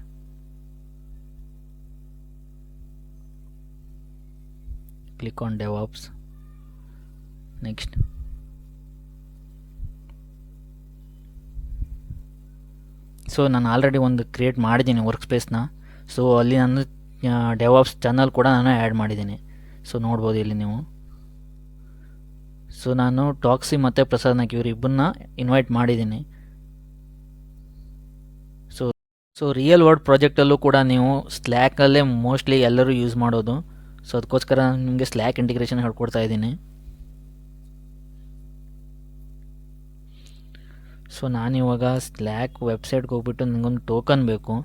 click on DevOps. Next so ನಾನು ಆಲ್ರೆಡಿ ಒಂದು ಕ್ರಿಯೇಟ್ ಮಾಡಿದ್ದೀನಿ ವರ್ಕ್ ಸ್ಪೇಸ್ನ. ಸೊ ಅಲ್ಲಿ ನಾನು DevOps ಚಾನಲ್ ಕೂಡ ನಾನು ಆ್ಯಡ್ ಮಾಡಿದ್ದೀನಿ. ಸೊ ನೋಡ್ಬೋದು ಇಲ್ಲಿ ನೀವು. ಸೊ ನಾನು ಟಾಕ್ಸಿ ಮತ್ತು ಪ್ರಸಾದ್ ನಾಯ್ಕ್ ಇವರಿಬ್ಬರನ್ನ ಇನ್ವೈಟ್ ಮಾಡಿದ್ದೀನಿ. ಸೊ ರಿಯಲ್ ವರ್ಲ್ಡ್ ಪ್ರಾಜೆಕ್ಟಲ್ಲೂ ಕೂಡ ನೀವು ಸ್ಲ್ಯಾಕಲ್ಲೇ ಮೋಸ್ಟ್ಲಿ ಎಲ್ಲರೂ ಯೂಸ್ ಮಾಡೋದು. ಸೊ ಅದಕ್ಕೋಸ್ಕರ ನಾನು ನಿಮಗೆ ಸ್ಲ್ಯಾಕ್ ಇಂಟಿಗ್ರೇಷನ್ ಹೇಳ್ಕೊಡ್ತಾ ಇದ್ದೀನಿ. ಸೊ ನಾನಿವಾಗ ಸ್ಲ್ಯಾಕ್ ವೆಬ್ಸೈಟ್ಗೆ ಹೋಗ್ಬಿಟ್ಟು ನನಗೊಂದು ಟೋಕನ್ ಬೇಕು.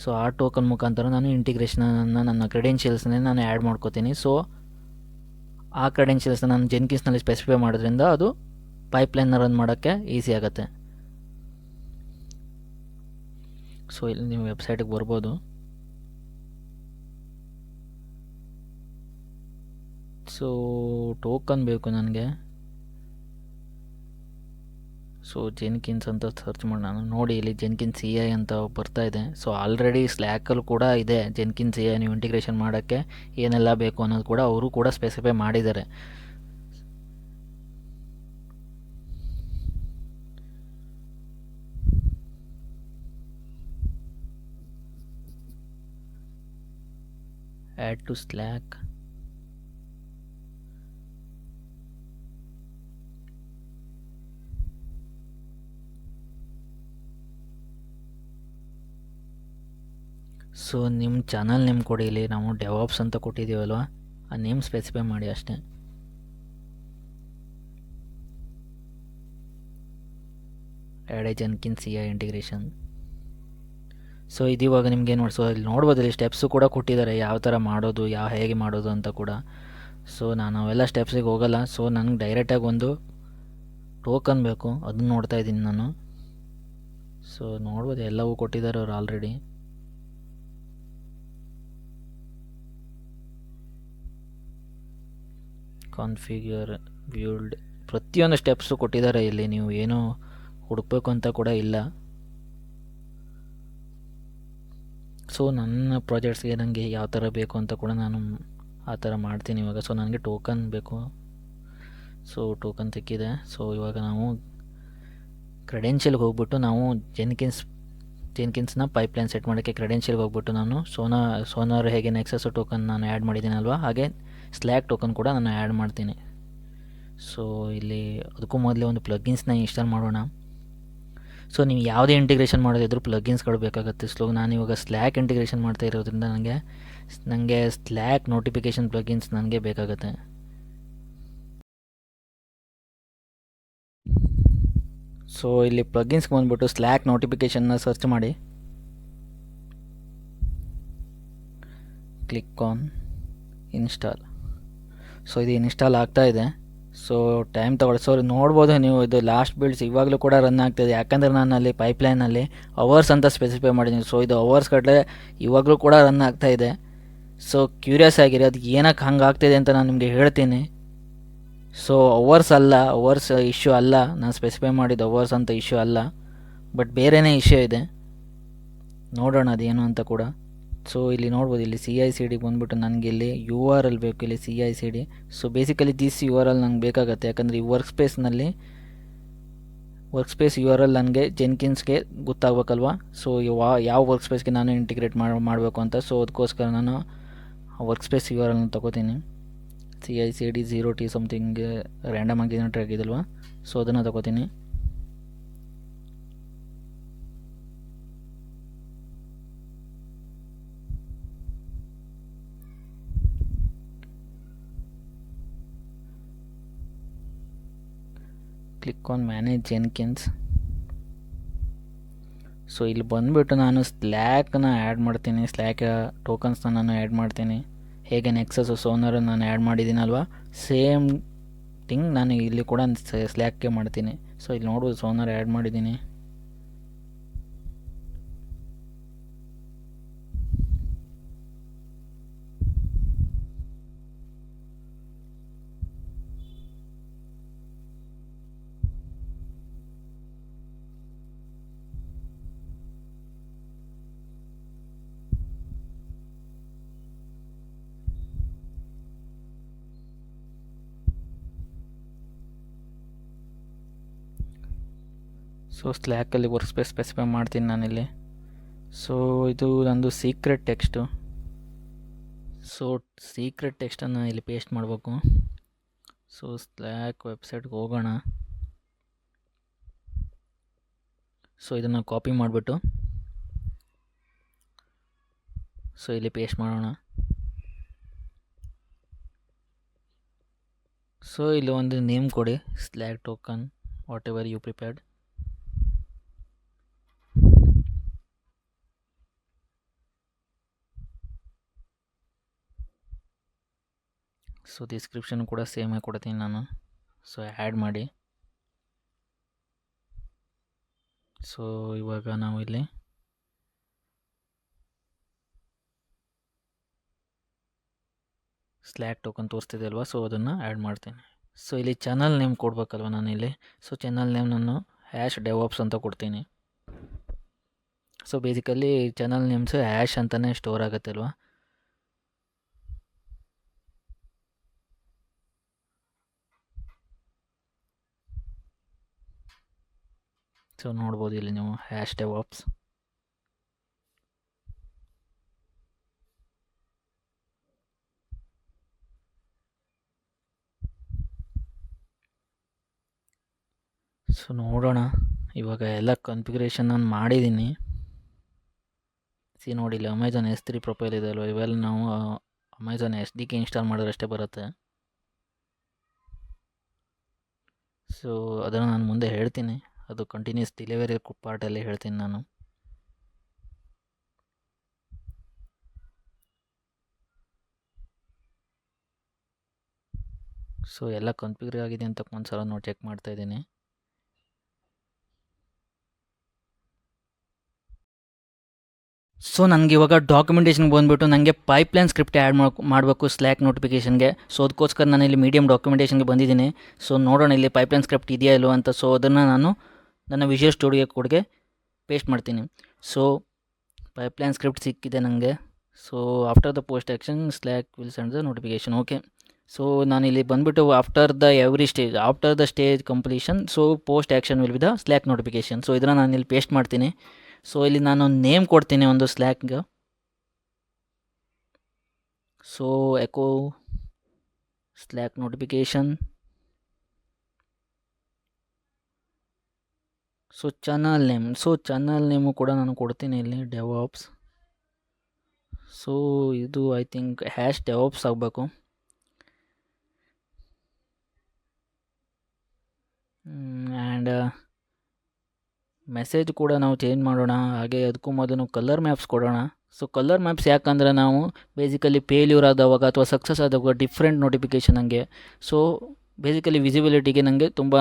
ಸೊ ಆ ಟೋಕನ್ ಮುಖಾಂತರ ನಾನು ಇಂಟಿಗ್ರೇಷನನ್ನು ನನ್ನ ಕ್ರೆಡೆನ್ಷಿಯಲ್ಸ್ನೇ ನಾನು ಆ್ಯಡ್ ಮಾಡ್ಕೋತೀನಿ. ಸೊ ಆ ಕ್ರೆಡೆನ್ಷಿಯಲ್ಸ್ನ ನಾನು ಜೆನ್ಕಿನ್ಸ್ನಲ್ಲಿ ಸ್ಪೆಸಿಫೈ ಮಾಡೋದ್ರಿಂದ ಅದು ಪೈಪ್ಲೈನ್ನ ರನ್ ಮಾಡೋಕ್ಕೆ ಈಸಿ ಆಗುತ್ತೆ. ಸೊ ಇಲ್ಲಿ ನೀವು ವೆಬ್ಸೈಟಿಗೆ ಬರ್ಬೋದು. ಸೊ ಟೋಕನ್ ಬೇಕು ನನಗೆ. ಸೊ ಜೆನ್ಕಿನ್ಸ್ ಅಂತ ಸರ್ಚ್ ಮಾಡಿ ನಾನು ನೋಡಿ, ಇಲ್ಲಿ ಜೆನ್ಕಿನ್ಸ್ CI ಅಂತ ಬರ್ತಾ ಇದೆ. ಸೊ ಆಲ್ರೆಡಿ ಸ್ಲ್ಯಾಕಲ್ಲಿ ಕೂಡ ಇದೆ ಜೆನ್ಕಿನ್ಸ್ CI ನೀವು ಇಂಟಿಗ್ರೇಷನ್ ಮಾಡೋಕ್ಕೆ ಏನೆಲ್ಲ ಬೇಕು ಅನ್ನೋದು ಕೂಡ ಅವರು ಕೂಡ ಸ್ಪೆಸಿಫೈ ಮಾಡಿದ್ದಾರೆ. Add to Slack. ಸೊ ನಿಮ್ಮ ಚಾನಲ್ ನೇಮ್ ಕೊಡಿ. ಇಲ್ಲಿ ನಾವು DevOps ಅಂತ ಕೊಟ್ಟಿದ್ದೀವಲ್ವ, ಆ ನೇಮ್ ಸ್ಪೆಸಿಫೈ ಮಾಡಿ ಅಷ್ಟೇ. Add a Jenkins CI integration. So ಇದಿವಾಗ ನಿಮ್ಗೆ ಏನು ಮಾಡಿ, ಸೊ ಇಲ್ಲಿ ನೋಡ್ಬೋದು, ಇಲ್ಲಿ ಸ್ಟೆಪ್ಸು ಕೂಡ ಕೊಟ್ಟಿದ್ದಾರೆ ಯಾವ ಥರ ಮಾಡೋದು, ಹೇಗೆ ಮಾಡೋದು ಅಂತ ಕೂಡ. ಸೊ ನಾನು ಅವೆಲ್ಲ ಸ್ಟೆಪ್ಸಿಗೆ ಹೋಗಲ್ಲ. ಸೊ ನನಗೆ ಡೈರೆಕ್ಟಾಗಿ ಒಂದು ಟೋಕನ್ ಬೇಕು, ಅದನ್ನು ನೋಡ್ತಾ ಇದ್ದೀನಿ ನಾನು. ಸೊ ನೋಡ್ಬೋದು ಎಲ್ಲವೂ ಕೊಟ್ಟಿದ್ದಾರೆ ಅವ್ರು ಆಲ್ರೆಡಿ. ಕಾನ್ಫಿಗರ್, ಬಿಲ್ಡ್, ಪ್ರತಿಯೊಂದು ಸ್ಟೆಪ್ಸು ಕೊಟ್ಟಿದ್ದಾರೆ ಇಲ್ಲಿ. ನೀವು ಏನೂ ಹುಡುಕಬೇಕು ಅಂತ ಕೂಡ ಇಲ್ಲ. ಸೊ ನನ್ನ ಪ್ರಾಜೆಕ್ಟ್ಸ್ಗೆ ನನಗೆ ಯಾವ ಥರ ಬೇಕು ಅಂತ ಕೂಡ ನಾನು ಆ ಥರ ಮಾಡ್ತೀನಿ ಇವಾಗ. ಸೊ ನನಗೆ ಟೋಕನ್ ಬೇಕು. ಸೊ ಟೋಕನ್ ಸಿಕ್ಕಿದೆ. ಸೊ ಇವಾಗ ನಾವು ಕ್ರೆಡೆನ್ಷಿಯಲ್ಗೆ ಹೋಗ್ಬಿಟ್ಟು ನಾವು ಜೆನ್ಕಿನ್ಸ್ನ ಪೈಪ್ಲೈನ್ ಸೆಟ್ ಮಾಡೋಕ್ಕೆ ಕ್ರೆಡೆನ್ಷಿಯಲ್ಗೆ ಹೋಗ್ಬಿಟ್ಟು ನಾನು ಸೋನಾರ್ ಹೇಗೆ ನೆಕ್ಸಸ್ ಟೋಕನ್ ನಾನು ಆ್ಯಡ್ ಮಾಡಿದ್ದೀನಲ್ವ, ಹಾಗೆ ಸ್ಲ್ಯಾಕ್ ಟೋಕನ್ ಕೂಡ ನಾನು ಆ್ಯಡ್ ಮಾಡ್ತೀನಿ. ಸೊ ಇಲ್ಲಿ ಅದಕ್ಕೂ ಮೊದಲೇ ಒಂದು ಪ್ಲಗಿನ್ಸ್ನ ಇನ್ಸ್ಟಾಲ್ ಮಾಡೋಣ. ಸೊ ನೀವು ಯಾವುದೇ ಇಂಟಿಗ್ರೇಷನ್ ಮಾಡೋದಿದ್ರೂ ಪ್ಲಗಿನ್ಸ್ಗಳು ಬೇಕಾಗುತ್ತೆ. ನಾನಿವಾಗ ಸ್ಲ್ಯಾಕ್ ಇಂಟಿಗ್ರೇಷನ್ ಮಾಡ್ತಾ ಇರೋದ್ರಿಂದ ನನಗೆ ಸ್ಲ್ಯಾಕ್ ನೋಟಿಫಿಕೇಷನ್ ಪ್ಲಗಿನ್ಸ್ ನನಗೆ ಬೇಕಾಗುತ್ತೆ. ಸೊ ಇಲ್ಲಿ ಪ್ಲಗಿನ್ಸ್ಗೆ ಬಂದುಬಿಟ್ಟು ಸ್ಲ್ಯಾಕ್ ನೋಟಿಫಿಕೇಷನ್ನ ಸರ್ಚ್ ಮಾಡಿ, ಕ್ಲಿಕ್ ಆನ್ ಇನ್ಸ್ಟಾಲ್. ಸೊ ಇದು ಇನ್ಸ್ಟಾಲ್ ಆಗ್ತಾ ಇದೆ. ಸೊ ಟೈಮ್ ತಗೊಳ್ಳಿ. ಸೊ ನೋಡ್ಬೋದು ನೀವು, ಇದು ಲಾಸ್ಟ್ ಬಿಲ್ಡ್ಸ್ ಇವಾಗಲೂ ಕೂಡ ರನ್ ಆಗ್ತಾಯಿದೆ. ಯಾಕಂದರೆ ನಾನು ಅಲ್ಲಿ ಪೈಪ್ಲೈನಲ್ಲಿ ಅವರ್ಸ್ ಅಂತ ಸ್ಪೆಸಿಫೈ ಮಾಡಿದ್ದೀನಿ. ಸೊ ಇದು ಅವರ್ಸ್ ಕಟ್ಟಲೆ ಇವಾಗಲೂ ಕೂಡ ರನ್ ಆಗ್ತಾಯಿದೆ. ಸೊ ಕ್ಯೂರಿಯಸ್ ಆಗಿರಿ ಅದು ಏನಕ್ಕೆ ಹಂಗೆ ಆಗ್ತಿದೆ ಅಂತ ನಾನು ನಿಮಗೆ ಹೇಳ್ತೀನಿ. ಸೊ ಅವರ್ಸ್ ಇಶ್ಯೂ ಅಲ್ಲ, ನಾನು ಸ್ಪೆಸಿಫೈ ಮಾಡಿದ್ದು ಅವರ್ಸ್ ಅಂತ ಇಶ್ಯೂ ಅಲ್ಲ, ಬಟ್ ಬೇರೆಯೇ ಇಶ್ಯೂ ಇದೆ. ನೋಡೋಣ ಅದೇನು ಅಂತ ಕೂಡ. ಸೊ ಇಲ್ಲಿ ನೋಡ್ಬೋದು, ಇಲ್ಲಿ CI/CD ಬಂದುಬಿಟ್ಟು ನನಗೆ ಇಲ್ಲಿ URL ಬೇಕು, ಇಲ್ಲಿ CI/CD. So basically this URL ನಂಗೆ ಬೇಕಾಗುತ್ತೆ, ಯಾಕಂದರೆ ಈ ವರ್ಕ್ ಸ್ಪೇಸ್ URL ನನಗೆ ಜೆನ್ಕಿನ್ಸ್ಗೆ ಗೊತ್ತಾಗಬೇಕಲ್ವ. ಸೊ ಯಾವ ವರ್ಕ್ ಸ್ಪೇಸ್ಗೆ ನಾನು ಇಂಟಿಗ್ರೇಟ್ ಮಾಡಬೇಕು ಅಂತ. ಸೊ ಅದಕ್ಕೋಸ್ಕರ ನಾನು ವರ್ಕ್ ಸ್ಪೇಸ್ URLನ ತೊಗೋತೀನಿ. CICD 0T ಸಮಥಿಂಗ್ ರ್ಯಾಂಡಮ್ ಆಗಿ ಜನರೇಟ್ ಆಗಿದಲ್ವ, ಸೊ ಅದನ್ನು ತಗೋತೀನಿ. Click on manage Jenkins. So ಇಲ್ಲಿ ಬಂದುಬಿಟ್ಟು ನಾನು ಸ್ಲ್ಯಾಕ್ನ ಆ್ಯಡ್ ಮಾಡ್ತೀನಿ, ಸ್ಲ್ಯಾಕ್ ಟೋಕನ್ಸ್ನ ನಾನು ಆ್ಯಡ್ ಮಾಡ್ತೀನಿ. ಹೇಗೆ ನೆಕ್ಸಸ್ ಸೋನರ್ ನಾನು ಆ್ಯಡ್ ಮಾಡಿದ್ದೀನಲ್ವ, ಸೇಮ್ ಥಿಂಗ್ ನಾನು ಇಲ್ಲಿ ಕೂಡ ಸ್ಲ್ಯಾಕ್ಗೆ ಮಾಡ್ತೀನಿ. ಸೊ ಇಲ್ಲಿ ನೋಡ್ಬೋದು ಸೋನರ್ ಆ್ಯಡ್ ಮಾಡಿದ್ದೀನಿ. ಸೊ ಸ್ಲ್ಯಾಕಲ್ಲಿ ವರ್ಕ್ ಸ್ಪೇಸ್ ಸ್ಪೆಸಿಫೈ ಮಾಡ್ತೀನಿ ನಾನಿಲ್ಲಿ. ಸೊ ಇದು ನಂದು ಸೀಕ್ರೆಟ್ ಟೆಕ್ಸ್ಟು. ಸೊ ಸೀಕ್ರೆಟ್ ಟೆಕ್ಸ್ಟನ್ನು ಇಲ್ಲಿ ಪೇಸ್ಟ್ ಮಾಡಬೇಕು. ಸೊ ಸ್ಲ್ಯಾಕ್ ವೆಬ್ಸೈಟ್ಗೆ ಹೋಗೋಣ. ಸೊ ಇದನ್ನು ಕಾಪಿ ಮಾಡಿಬಿಟ್ಟು ಸೊ ಇಲ್ಲಿ ಪೇಸ್ಟ್ ಮಾಡೋಣ. ಸೊ ಇಲ್ಲಿ ಒಂದು ನೇಮ್ ಕೊಡಿ, Slack token whatever you prepared. So description ಕೂಡ ಸೇಮಾಗಿ ಕೊಡ್ತೀನಿ ನಾನು. ಸೊ ಆ್ಯಡ್ ಮಾಡಿ. ಸೊ ಇವಾಗ ನಾವು ಇಲ್ಲಿ ಸ್ಲ್ಯಾಕ್ ಟೋಕನ್ ತೋರಿಸ್ತಿದೆ ಅಲ್ವಾ, ಸೊ ಅದನ್ನು ಆ್ಯಡ್ ಮಾಡ್ತೀನಿ. ಸೊ ಇಲ್ಲಿ ಚಾನಲ್ ನೇಮ್ ಕೊಡಬೇಕಲ್ವ ನಾನಿಲ್ಲಿ. ಸೊ ಚಾನಲ್ ನೇಮ್ ನಾನು #DevOps ಅಂತ ಕೊಡ್ತೀನಿ. So basically channel names hash ಅಂತಲೇ ಸ್ಟೋರ್ ಆಗುತ್ತೆ ಅಲ್ವಾ. ಸೊ ನೋಡ್ಬೋದು ಇಲ್ಲಿ ನೀವು #DevOps. ಸೊ ನೋಡೋಣ, ಇವಾಗ ಎಲ್ಲ ಕಾನ್ಫಿಗರೇಷನ್ ನಾನು ಮಾಡಿದ್ದೀನಿ. ನೋಡಿ ಇಲ್ಲಿ ಅಮೆಝಾನ್ S3 ಪ್ರೊಫೈಲ್ ಇದೆ ಅಲ್ವ, ಇವೆಲ್ಲ ನಾವು ಅಮೆಝಾನ್ SDK ಇನ್ಸ್ಟಾಲ್ ಮಾಡಿದ್ರಷ್ಟೇ ಬರುತ್ತೆ. ಸೊ ಅದನ್ನು ನಾನು ಮುಂದೆ ಹೇಳ್ತೀನಿ, ಅದು ಕಂಟಿನ್ಯೂಸ್ ಡೆಲಿವರಿ ಪಾರ್ಟಲ್ಲಿ ಹೇಳ್ತೀನಿ ನಾನು. ಸೊ ಎಲ್ಲ ಕಾನ್ಫಿಗರ್ ಆಗಿದೆ ಅಂತ ಒಂದ್ಸಲ ನೋಡಿ ಚೆಕ್ ಮಾಡ್ತಾಯಿದ್ದೀನಿ. ಸೊ ನನಗೆ ಇವಾಗ ಡಾಕ್ಯುಮೆಂಟೇಷನ್ಗೆ ಬಂದುಬಿಟ್ಟು ನನಗೆ ಪೈಪ್ಲೈನ್ ಸ್ಕ್ರಿಪ್ಟ್ ಆ್ಯಡ್ ಮಾಡಬೇಕು ಸ್ಲ್ಯಾಕ್ ನೋಟಿಫಿಕೇಷನ್ಗೆ. ಸೊ ಅದಕ್ಕೋಸ್ಕರ ನಾನು ಇಲ್ಲಿ ಮೀಡಿಯಮ್ ಡಾಕ್ಯುಮೆಂಟೇಷನ್ಗೆ ಬಂದಿದ್ದೀನಿ. ಸೊ ನೋಡೋಣ ಇಲ್ಲಿ ಪೈಪ್ಲೈನ್ ಸ್ಕ್ರಿಪ್ಟ್ ಇದೆಯಾ ಇಲ್ಲೋ ಅಂತ. ಸೊ ಅದನ್ನು ನಾನು ನನ್ನ ವಿಜುವಲ್ ಸ್ಟುಡಿಯೋ ಕೋಡ್ಗೆ ಪೇಸ್ಟ್ ಮಾಡ್ತೀನಿ. ಸೊ ಪೈಪ್ಲೈನ್ ಸ್ಕ್ರಿಪ್ಟ್ ಸಿಕ್ಕಿದೆ ನನಗೆ. So after the post action slack will send the notification. Okay, so ನಾನು ಇಲ್ಲಿ ಬಂದುಬಿಟ್ಟು after the stage completion so post action will be the slack notification. So ಇದನ್ನು ನಾನು ಇಲ್ಲಿ ಪೇಸ್ಟ್ ಮಾಡ್ತೀನಿ. ಸೊ ಇಲ್ಲಿ ನಾನು ನೇಮ್ ಕೊಡ್ತೀನಿ ಒಂದು ಸ್ಲ್ಯಾಕ್ಗೆ. So echo Slack notification. So channel name ಕೂಡ ನಾನು ಕೊಡ್ತೀನಿ ಇಲ್ಲಿ DevOps. ಸೊ ಇದು ಐ ಥಿಂಕ್ #DevOps ಆಗಬೇಕು. ಆ್ಯಂಡ್ ಮೆಸೇಜ್ ಕೂಡ ನಾವು ಚೇಂಜ್ ಮಾಡೋಣ. ಹಾಗೆ ಅದಕ್ಕೂ ಮೊದಲು ಕಲರ್ ಮ್ಯಾಪ್ಸ್ ಕೊಡೋಣ. ಸೊ ಕಲರ್ ಮ್ಯಾಪ್ಸ್ ಯಾಕಂದರೆ ನಾವು ಬೇಸಿಕಲಿ ಫೇಲ್ಯೂರ್ ಆದವಾಗ ಅಥವಾ ಸಕ್ಸಸ್ ಆದವಾಗ ಡಿಫ್ರೆಂಟ್ ನೋಟಿಫಿಕೇಷನ್ ನನಗೆ. ಸೊ ಬೇಸಿಕಲಿ ವಿಸಿಬಿಲಿಟಿಗೆ ನನಗೆ ತುಂಬಾ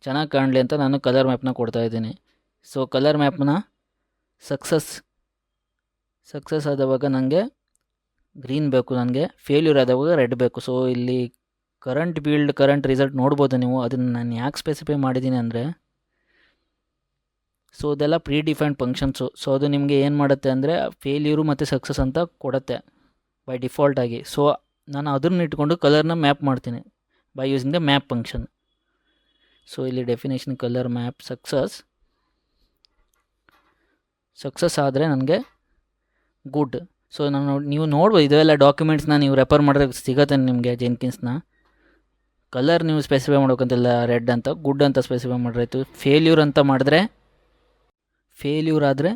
ಚೆನ್ನಾಗಿ ಕಾಣಲಿ ಅಂತ ನಾನು ಕಲರ್ ಮ್ಯಾಪ್ನ ಕೊಡ್ತಾಯಿದ್ದೀನಿ. ಸೊ ಕಲರ್ ಮ್ಯಾಪ್ನ ಸಕ್ಸಸ್ ಆದವಾಗ ನನಗೆ ಗ್ರೀನ್ ಬೇಕು, ನನಗೆ ಫೇಲ್ಯೂರ್ ಆದವಾಗ ರೆಡ್ ಬೇಕು. ಸೊ ಇಲ್ಲಿ ಕರೆಂಟ್ ರಿಸಲ್ಟ್ ನೋಡ್ಬೋದು ನೀವು. ಅದನ್ನು ನಾನು ಯಾಕೆ ಸ್ಪೆಸಿಫೈ ಮಾಡಿದ್ದೀನಿ ಅಂದರೆ, ಸೊ ಅದೆಲ್ಲ ಪ್ರೀಡಿಫೈನ್ಡ್ ಫಂಕ್ಷನ್ಸು. ಸೊ ಅದು ನಿಮಗೆ ಏನು ಮಾಡುತ್ತೆ ಅಂದರೆ ಫೇಲ್ಯೂರು ಮತ್ತು ಸಕ್ಸಸ್ ಅಂತ ಕೊಡುತ್ತೆ ಬೈ ಡಿಫಾಲ್ಟಾಗಿ. ಸೊ ನಾನು ಅದನ್ನು ಇಟ್ಕೊಂಡು ಕಲರ್ನ ಮ್ಯಾಪ್ ಮಾಡ್ತೀನಿ by using the map function. So ಇಲ್ಲಿ ಡೆಫಿನೇಷನ್ ಕಲರ್ ಮ್ಯಾಪ್ ಸಕ್ಸಸ್ ಆದರೆ ನನಗೆ ಗುಡ್, ಸೊ ನೀವು ನೋಡ್ಬೋದು ಇದೆಲ್ಲ ಡಾಕ್ಯುಮೆಂಟ್ಸ್ನ ನೀವು ರೆಫರ್ ಮಾಡಿದ್ರೆ ಸಿಗುತ್ತೆ ನಿಮಗೆ ಜೆನ್ಕಿನ್ಸ್ನ. ಕಲರ್ ನೀವು ಸ್ಪೆಸಿಫೈ ಮಾಡ್ಬೇಕಂತಿಲ್ಲ, ರೆಡ್ ಅಂತ ಗುಡ್ ಅಂತ ಸ್ಪೆಸಿಫೈ ಮಾಡಿರಾಯ್ತು. ಫೇಲ್ಯೂರ್ ಅಂತ ಮಾಡಿದ್ರೆ ಫೇಲ್ಯೂರ್ ಆದರೆ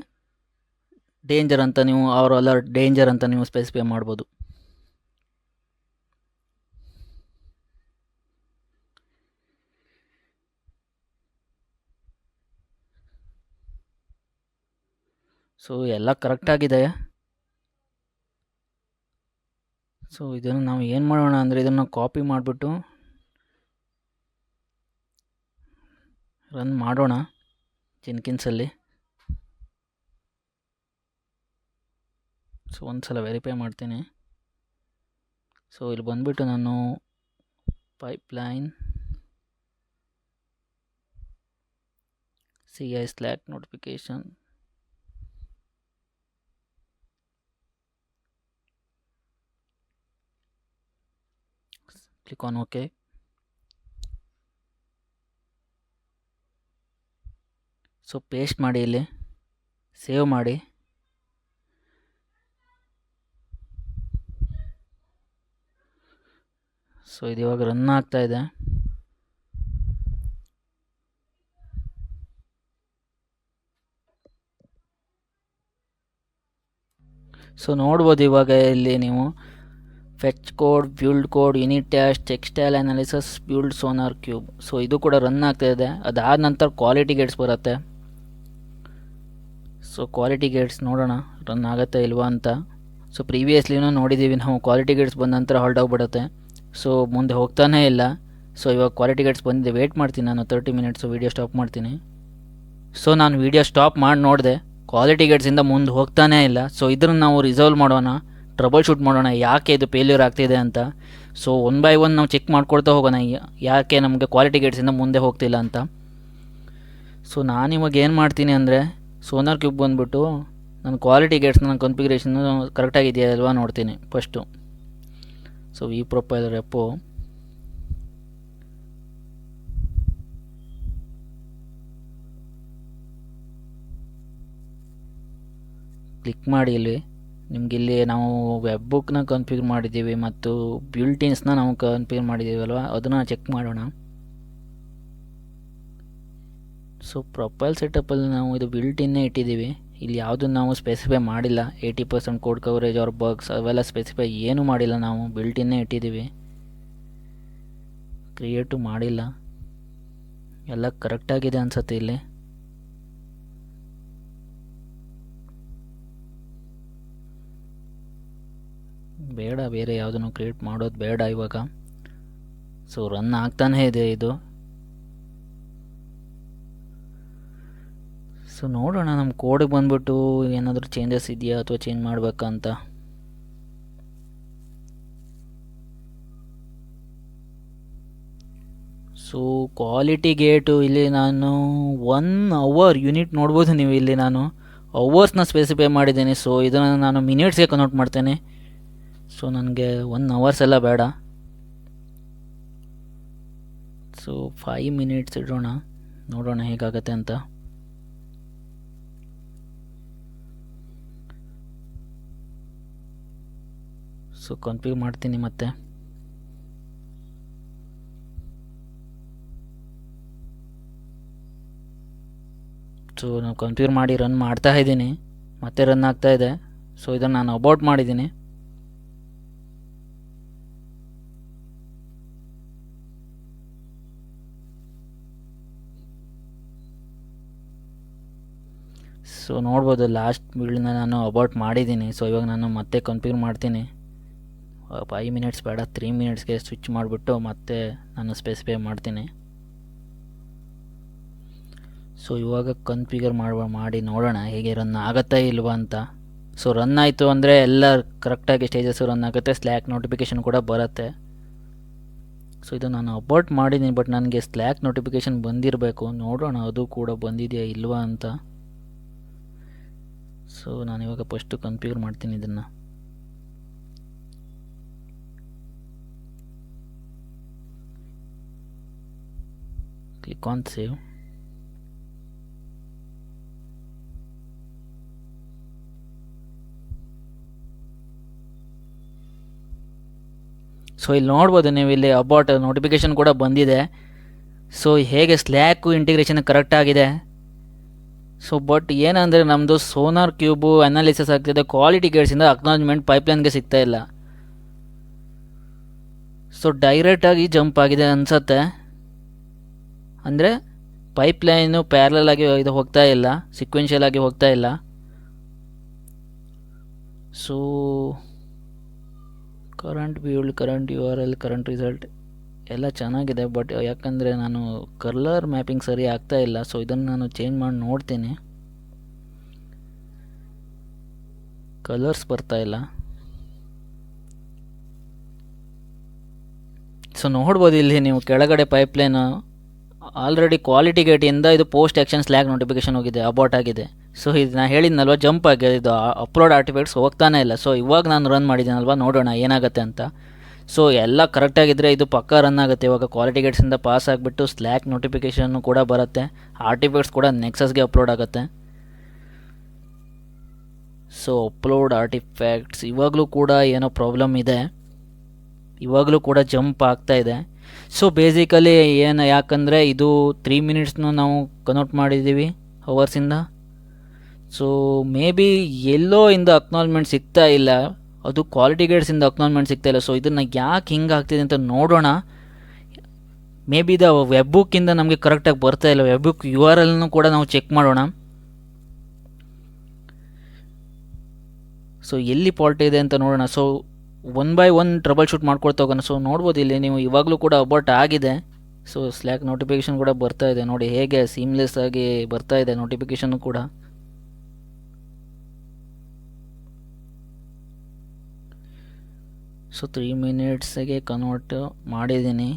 ಡೇಂಜರ್ ಅಂತ ನೀವು ಅವರೆಲ್ಲ ಡೇಂಜರ್ ಅಂತ ನೀವು ಸ್ಪೆಸಿಫೈ ಮಾಡ್ಬೋದು. ಸೊ ಎಲ್ಲ ಕರೆಕ್ಟಾಗಿದೆ. ಸೊ ಇದನ್ನು ನಾವು ಏನು ಮಾಡೋಣ ಅಂದರೆ ಇದನ್ನು ಕಾಪಿ ಮಾಡಿಬಿಟ್ಟು ರನ್ ಮಾಡೋಣ ಜೆನ್ಕಿನ್ಸಲ್ಲಿ. ಸೊ ಒಂದು ಸಲ ವೆರಿಫೈ ಮಾಡ್ತೀನಿ. ಸೊ ಇಲ್ಲಿ ಬಂದುಬಿಟ್ಟು ನಾನು pipeline CI slack notification click on okay. So paste ಮಾಡಿ, ಇಲ್ಲಿ ಸೇವ್ ಮಾಡಿ. ಸೊ ಇದು ಇವಾಗ ರನ್ ಆಗ್ತಾ ಇದೆ. ಸೊ ನೋಡ್ಬೋದು ಇವಾಗ ಇಲ್ಲಿ ನೀವು fetch code, build code, unit test, textile analysis, build sonar cube. So ಇದು ಕೂಡ ರನ್ ಆಗ್ತಾ ಇದೆ. ಅದಾದ ನಂತರ ಕ್ವಾಲಿಟಿ ಗೇಟ್ಸ್ ಬರುತ್ತೆ. ಸೊ ಕ್ವಾಲಿಟಿ ಗೇಟ್ಸ್ ನೋಡೋಣ ರನ್ ಆಗುತ್ತೆ ಇಲ್ವಾ ಅಂತ. ಸೊ ಪ್ರೀವಿಯಸ್ಲಿನೂ ನೋಡಿದ್ದೀವಿ ನಾವು, ಕ್ವಾಲಿಟಿ ಗೇಟ್ಸ್ ಬಂದ ನಂತರ ಹೊರಟೋಗ್ಬಿಡುತ್ತೆ. ಸೊ ಮುಂದೆ ಹೋಗ್ತಾನೇ ಇಲ್ಲ. ಸೊ ಇವಾಗ ಕ್ವಾಲಿಟಿ ಗೇಟ್ಸ್ ಬಂದಿದೆ. ವೇಟ್ ಮಾಡ್ತೀನಿ ನಾನು 30 ಮಿನಿಟ್ಸು, ವೀಡಿಯೋ ಸ್ಟಾಪ್ ಮಾಡ್ತೀನಿ. ಸೊ ನಾನು ವೀಡಿಯೋ ಸ್ಟಾಪ್ ಮಾಡಿ ನೋಡಿದೆ, ಕ್ವಾಲಿಟಿ ಗೇಟ್ಸಿಂದ ಮುಂದೆ ಹೋಗ್ತಾನೇ ಇಲ್ಲ. ಸೊ ಇದನ್ನು ನಾವು ರಿಸಾಲ್ವ್ ಮಾಡೋಣ, ಟ್ರಬಲ್ ಶೂಟ್ ಮಾಡೋಣ, ಯಾಕೆ ಇದು ಫೇಲ್ಯೂರ್ ಆಗ್ತಿದೆ ಅಂತ. ಸೊ ಒನ್ ಬೈ ಒನ್ ನಾವು ಚೆಕ್ ಮಾಡ್ಕೊಳ್ತಾ ಹೋಗೋಣ ಯಾಕೆ ನಮಗೆ ಕ್ವಾಲಿಟಿ ಗೇಟ್ಸಿಂದ ಮುಂದೆ ಹೋಗ್ತಿಲ್ಲ ಅಂತ. ಸೊ ನಾನಿವಾಗ ಏನು ಮಾಡ್ತೀನಿ ಅಂದರೆ ಸೋನಾರ್ ಕ್ಯೂಬ್ ಬಂದುಬಿಟ್ಟು ನಾನು ಕ್ವಾಲಿಟಿ ಗೇಟ್ಸ್ನ ನನ್ನ ಕಾನ್ಫಿಗರೇಷನ್ ಕರೆಕ್ಟಾಗಿದೆಯಾ ಅಲ್ವಾ ನೋಡ್ತೀನಿ first. So we profile repo click ಮಾಡಿ. ಇಲ್ಲಿ ನಿಮ್ಗೆ ಇಲ್ಲಿ ನಾವು ವೆಬ್ ಬುಕ್ನ ಕಾನ್ಫಿಗರ್ ಮಾಡಿದ್ದೀವಿ ಮತ್ತು ಬಿಲ್ಟಿನ್ಸ್ನ ನಾವು ಕಾನ್ಫಿಗರ್ ಮಾಡಿದ್ದೀವಿ ಅಲ್ವಾ, ಅದನ್ನು ಚೆಕ್ ಮಾಡೋಣ. ಸೊ ಪ್ರೊಫೈಲ್ ಸೆಟಪ್ಪಲ್ಲಿ ನಾವು ಇದು ಬಿಲ್ಟಿನ್ನೇ ಇಟ್ಟಿದ್ದೀವಿ. ಇಲ್ಲಿ ಯಾವುದನ್ನು ನಾವು ಸ್ಪೆಸಿಫೈ ಮಾಡಿಲ್ಲ. 80% ಕೋಡ್ ಕವರೇಜ್ ಆರ್ ಬಗ್ಸ್ ಅವೆಲ್ಲ ಸ್ಪೆಸಿಫೈ ಏನೂ ಮಾಡಿಲ್ಲ, ನಾವು ಬಿಲ್ಟಿನ್ನೇ ಇಟ್ಟಿದ್ದೀವಿ, ಕ್ರಿಯೇಟು ಮಾಡಿಲ್ಲ. ಎಲ್ಲ ಕರೆಕ್ಟಾಗಿದೆ ಅನಿಸುತ್ತೆ ಇಲ್ಲಿ. ಬೇಡ, ಬೇರೆ ಯಾವುದನ್ನು ಕ್ರಿಯೇಟ್ ಮಾಡೋದು ಬೇಡ ಇವಾಗ. ಸೊ ರನ್ ಆಗ್ತಾನೇ ಇದೆ ಇದು. ಸೊ ನೋಡೋಣ ನಮ್ಮ ಕೋಡಿಗೆ ಬಂದ್ಬಿಟ್ಟು ಏನಾದರೂ ಚೇಂಜಸ್ ಇದೆಯಾ ಅಥವಾ ಚೇಂಜ್ ಮಾಡಬೇಕಾ ಅಂತ. ಸೊ ಕ್ವಾಲಿಟಿ ಗೇಟು ಇಲ್ಲಿ ನಾನು 1 ಅವರ್ ಯೂನಿಟ್ ನೋಡ್ಬೋದು ನೀವು. ಇಲ್ಲಿ ನಾನು ಅವರ್ಸ್ನ ಸ್ಪೆಸಿಫೈ ಮಾಡಿದ್ದೀನಿ. ಸೊ ಇದನ್ನು ನಾನು ಮಿನಿಟ್ಸ್ಗೆ ಕನ್ವರ್ಟ್ ಮಾಡ್ತೇನೆ. ಸೊ ನನಗೆ 1 ಅವರ್ಸ್ ಎಲ್ಲ ಬೇಡ. ಸೊ 5 ಮಿನಿಟ್ಸ್ ಇಡೋಣ, ನೋಡೋಣ ಹೇಗಾಗತ್ತೆ ಅಂತ. ಸೊ ಕಾನ್ಫಿಗರ್ ಮಾಡ್ತೀನಿ ಮತ್ತೆ. ಸೊ ನಾನು ಕಾನ್ಫಿಗರ್ ಮಾಡಿ ರನ್ ಮಾಡ್ತಾ ಇದ್ದೀನಿ, ಮತ್ತೆ ರನ್ ಆಗ್ತಾ ಇದೆ. ಸೊ ಇದನ್ನು ನಾನು ಅಬೌಟ್ ಮಾಡಿದ್ದೀನಿ. ಸೊ ನೋಡ್ಬೋದು ಲಾಸ್ಟ್ ಬಿಲ್ಡ್ನ ನಾನು ಅಬೌಟ್ ಮಾಡಿದ್ದೀನಿ. ಸೊ ಇವಾಗ ನಾನು ಮತ್ತೆ ಕಾನ್ಫಿಗರ್ ಮಾಡ್ತೀನಿ. 5 ಮಿನಿಟ್ಸ್ ಬೇಡ, 3 ಮಿನಿಟ್ಸ್ಗೆ ಸ್ವಿಚ್ ಮಾಡಿಬಿಟ್ಟು ಮತ್ತೆ ನಾನು ಸ್ಪೆಸಿಫೈ ಮಾಡ್ತೀನಿ. ಸೊ ಇವಾಗ ಕಾನ್ಫಿಗರ್ ಮಾಡಿ ನೋಡೋಣ ಹೇಗೆ ರನ್ ಆಗುತ್ತಾ ಇಲ್ವಾ ಅಂತ. ಸೊ ರನ್ ಆಯಿತು ಅಂದರೆ ಎಲ್ಲ ಕರೆಕ್ಟಾಗಿ ಸ್ಟೇಜಸ್ಸು ರನ್ ಆಗುತ್ತೆ, ಸ್ಲ್ಯಾಕ್ ನೋಟಿಫಿಕೇಷನ್ ಕೂಡ ಬರುತ್ತೆ. ಸೊ ಇದು ನಾನು ಅಬೌಟ್ ಮಾಡಿದ್ದೀನಿ, ಬಟ್ ನನಗೆ ಸ್ಲ್ಯಾಕ್ ನೋಟಿಫಿಕೇಷನ್ ಬಂದಿರಬೇಕು. ನೋಡೋಣ ಅದು ಕೂಡ ಬಂದಿದೆಯಾ ಇಲ್ವಾ ಅಂತ. ಸೊ ನಾನಿವಾಗ ಫಸ್ಟು ಕಾನ್ಫಿಗರ್ ಮಾಡ್ತೀನಿ ಇದನ್ನು. Click on save. ಸೊ ಇಲ್ಲಿ ನೋಡ್ಬೋದು ನೀವು, ಇಲ್ಲಿ ಅಬೌಟ್ ನೋಟಿಫಿಕೇಷನ್ ಕೂಡ ಬಂದಿದೆ. ಸೊ ಹೇಗೆ ಸ್ಲ್ಯಾಕು ಇಂಟಿಗ್ರೇಷನ್ ಕರೆಕ್ಟಾಗಿದೆ. ಸೊ ಬಟ್ ಏನಂದರೆ ನಮ್ಮದು ಸೋನಾರ್ ಕ್ಯೂಬು ಅನಾಲಿಸಿಸ್ ಆಗ್ತಿದೆ, ಕ್ವಾಲಿಟಿ ಗೇಟ್ಸಿಂದ ಅಕ್ನಾಲಜ್ಮೆಂಟ್ ಪೈಪ್ಲೈನ್ಗೆ ಸಿಗ್ತಾ ಇಲ್ಲ. ಸೊ ಡೈರೆಕ್ಟಾಗಿ ಜಂಪ್ ಆಗಿದೆ ಅನಿಸತ್ತೆ. ಅಂದರೆ ಪೈಪ್ಲೈನು ಪ್ಯಾರಲಲ್ ಆಗಿ ಇದು ಹೋಗ್ತಾ ಇಲ್ಲ, ಸಿಕ್ವೆನ್ಷಿಯಲ್ ಆಗಿ ಹೋಗ್ತಾ ಇಲ್ಲ. So current build, current URL, current result ಎಲ್ಲ ಚೆನ್ನಾಗಿದೆ. ಬಟ್ ಯಾಕಂದರೆ ನಾನು ಕಲರ್ ಮ್ಯಾಪಿಂಗ್ ಸರಿ ಆಗ್ತಾ ಇಲ್ಲ. ಸೊ ಇದನ್ನು ನಾನು ಚೇಂಜ್ ಮಾಡಿ ನೋಡ್ತೀನಿ. ಕಲರ್ಸ್ ಬರ್ತಾ ಇಲ್ಲ. ಸೊ ನೋಡ್ಬೋದು ಇಲ್ಲಿ ನೀವು ಕೆಳಗಡೆ ಪೈಪ್ಲೈನು ಆಲ್ರೆಡಿ ಕ್ವಾಲಿಟಿ ಗೇಟಿಂದ ಇದು ಪೋಸ್ಟ್ ಆ್ಯಕ್ಷನ್ ಸ್ಲ್ಯಾಗ್ ನೋಟಿಫಿಕೇಶನ್ ಹೋಗಿದೆ, ಅಬೌಟ್ ಆಗಿದೆ. ಸೊ ಇದು ನಾನು ಹೇಳಿದ್ನಲ್ವ, ಜಂಪ್ ಆಗಿದೆ, ಇದು ಅಪ್ಲೋಡ್ ಆರ್ಟಿಫ್ಯಾಕ್ಟ್ಸ್ ಹೋಗ್ತಾನೆ ಇಲ್ಲ. ಸೊ ಇವಾಗ ನಾನು ರನ್ ಮಾಡಿದ್ದೀನಲ್ವ, ನೋಡೋಣ ಏನಾಗುತ್ತೆ ಅಂತ. ಸೊ ಎಲ್ಲ ಕರೆಕ್ಟಾಗಿದ್ದರೆ ಇದು ಪಕ್ಕ ರನ್ ಆಗುತ್ತೆ. ಇವಾಗ ಕ್ವಾಲಿಟಿ ಗೇಟ್ಸಿಂದ ಪಾಸ್ ಆಗಿಬಿಟ್ಟು ಸ್ಲ್ಯಾಕ್ ನೋಟಿಫಿಕೇಷನ್ನು ಕೂಡ ಬರುತ್ತೆ, ಆರ್ಟಿಫ್ಯಾಕ್ಟ್ಸ್ ಕೂಡ ನೆಕ್ಸಸ್ಗೆ ಅಪ್ಲೋಡ್ ಆಗುತ್ತೆ. ಸೊ ಅಪ್ಲೋಡ್ ಆರ್ಟಿಫ್ಯಾಕ್ಟ್ಸ್ ಇವಾಗಲೂ ಕೂಡ ಏನೋ ಪ್ರಾಬ್ಲಮ್ ಇದೆ, ಇವಾಗಲೂ ಕೂಡ ಜಂಪ್ ಆಗ್ತಾ ಇದೆ. ಸೊ ಬೇಸಿಕಲಿ ಏನು, ಯಾಕಂದರೆ ಇದು 3 ಮಿನಿಟ್ಸ್ನು ನಾವು ಕನ್ವರ್ಟ್ ಮಾಡಿದ್ದೀವಿ ಅವರ್ಸಿಂದ. ಸೊ ಮೇ ಬಿ ಎಲ್ಲೋ ಇಂದ ಅಕ್ನಾಲಜ್ಮೆಂಟ್ ಸಿಗ್ತಾ ಇಲ್ಲ, ಅದು ಕ್ವಾಲಿಟಿ ಗೇಟ್ಸಿಂದ ಅಕ್ನಾಲಜ್ಮೆಂಟ್ ಸಿಗ್ತಾ ಇಲ್ಲ. ಸೊ ಇದನ್ನು ಯಾಕೆ ಹಿಂಗೆ ಆಗ್ತಿದೆ ಅಂತ ನೋಡೋಣ. ಮೇ ಬಿ ಇದು ವೆಬ್ ಬುಕ್ಕಿಂದ ನಮಗೆ ಕರೆಕ್ಟಾಗಿ ಬರ್ತಾ ಇಲ್ಲ. ವೆಬ್ ಬುಕ್ URL ಕೂಡ ನಾವು ಚೆಕ್ ಮಾಡೋಣ. ಸೊ ಎಲ್ಲಿ ಫಾಲ್ಟ್ ಇದೆ ಅಂತ ನೋಡೋಣ. ಸೊ 1 by 1 ಟ್ರಬಲ್ ಶೂಟ್ ಮಾಡ್ಕೊಳ್ತಾ ಹೋಗೋಣ. ಸೊ ನೋಡ್ಬೋದು ಇಲ್ಲಿ ನೀವು, ಇವಾಗಲೂ ಕೂಡ ಅಬೌಟ್ ಆಗಿದೆ. ಸೊ ಸ್ಲ್ಯಾಕ್ ನೋಟಿಫಿಕೇಷನ್ ಕೂಡ ಬರ್ತಾ ಇದೆ, ನೋಡಿ ಹೇಗೆ ಸೀಮ್ಲೆಸ್ ಆಗಿ ಬರ್ತಾ ಇದೆ ನೋಟಿಫಿಕೇಷನ್ನು ಕೂಡ. ಸೊ 3 ಮಿನಿಟ್ಸಿಗೆ ಕನ್ವರ್ಟ್ ಮಾಡಿದ್ದೀನಿ,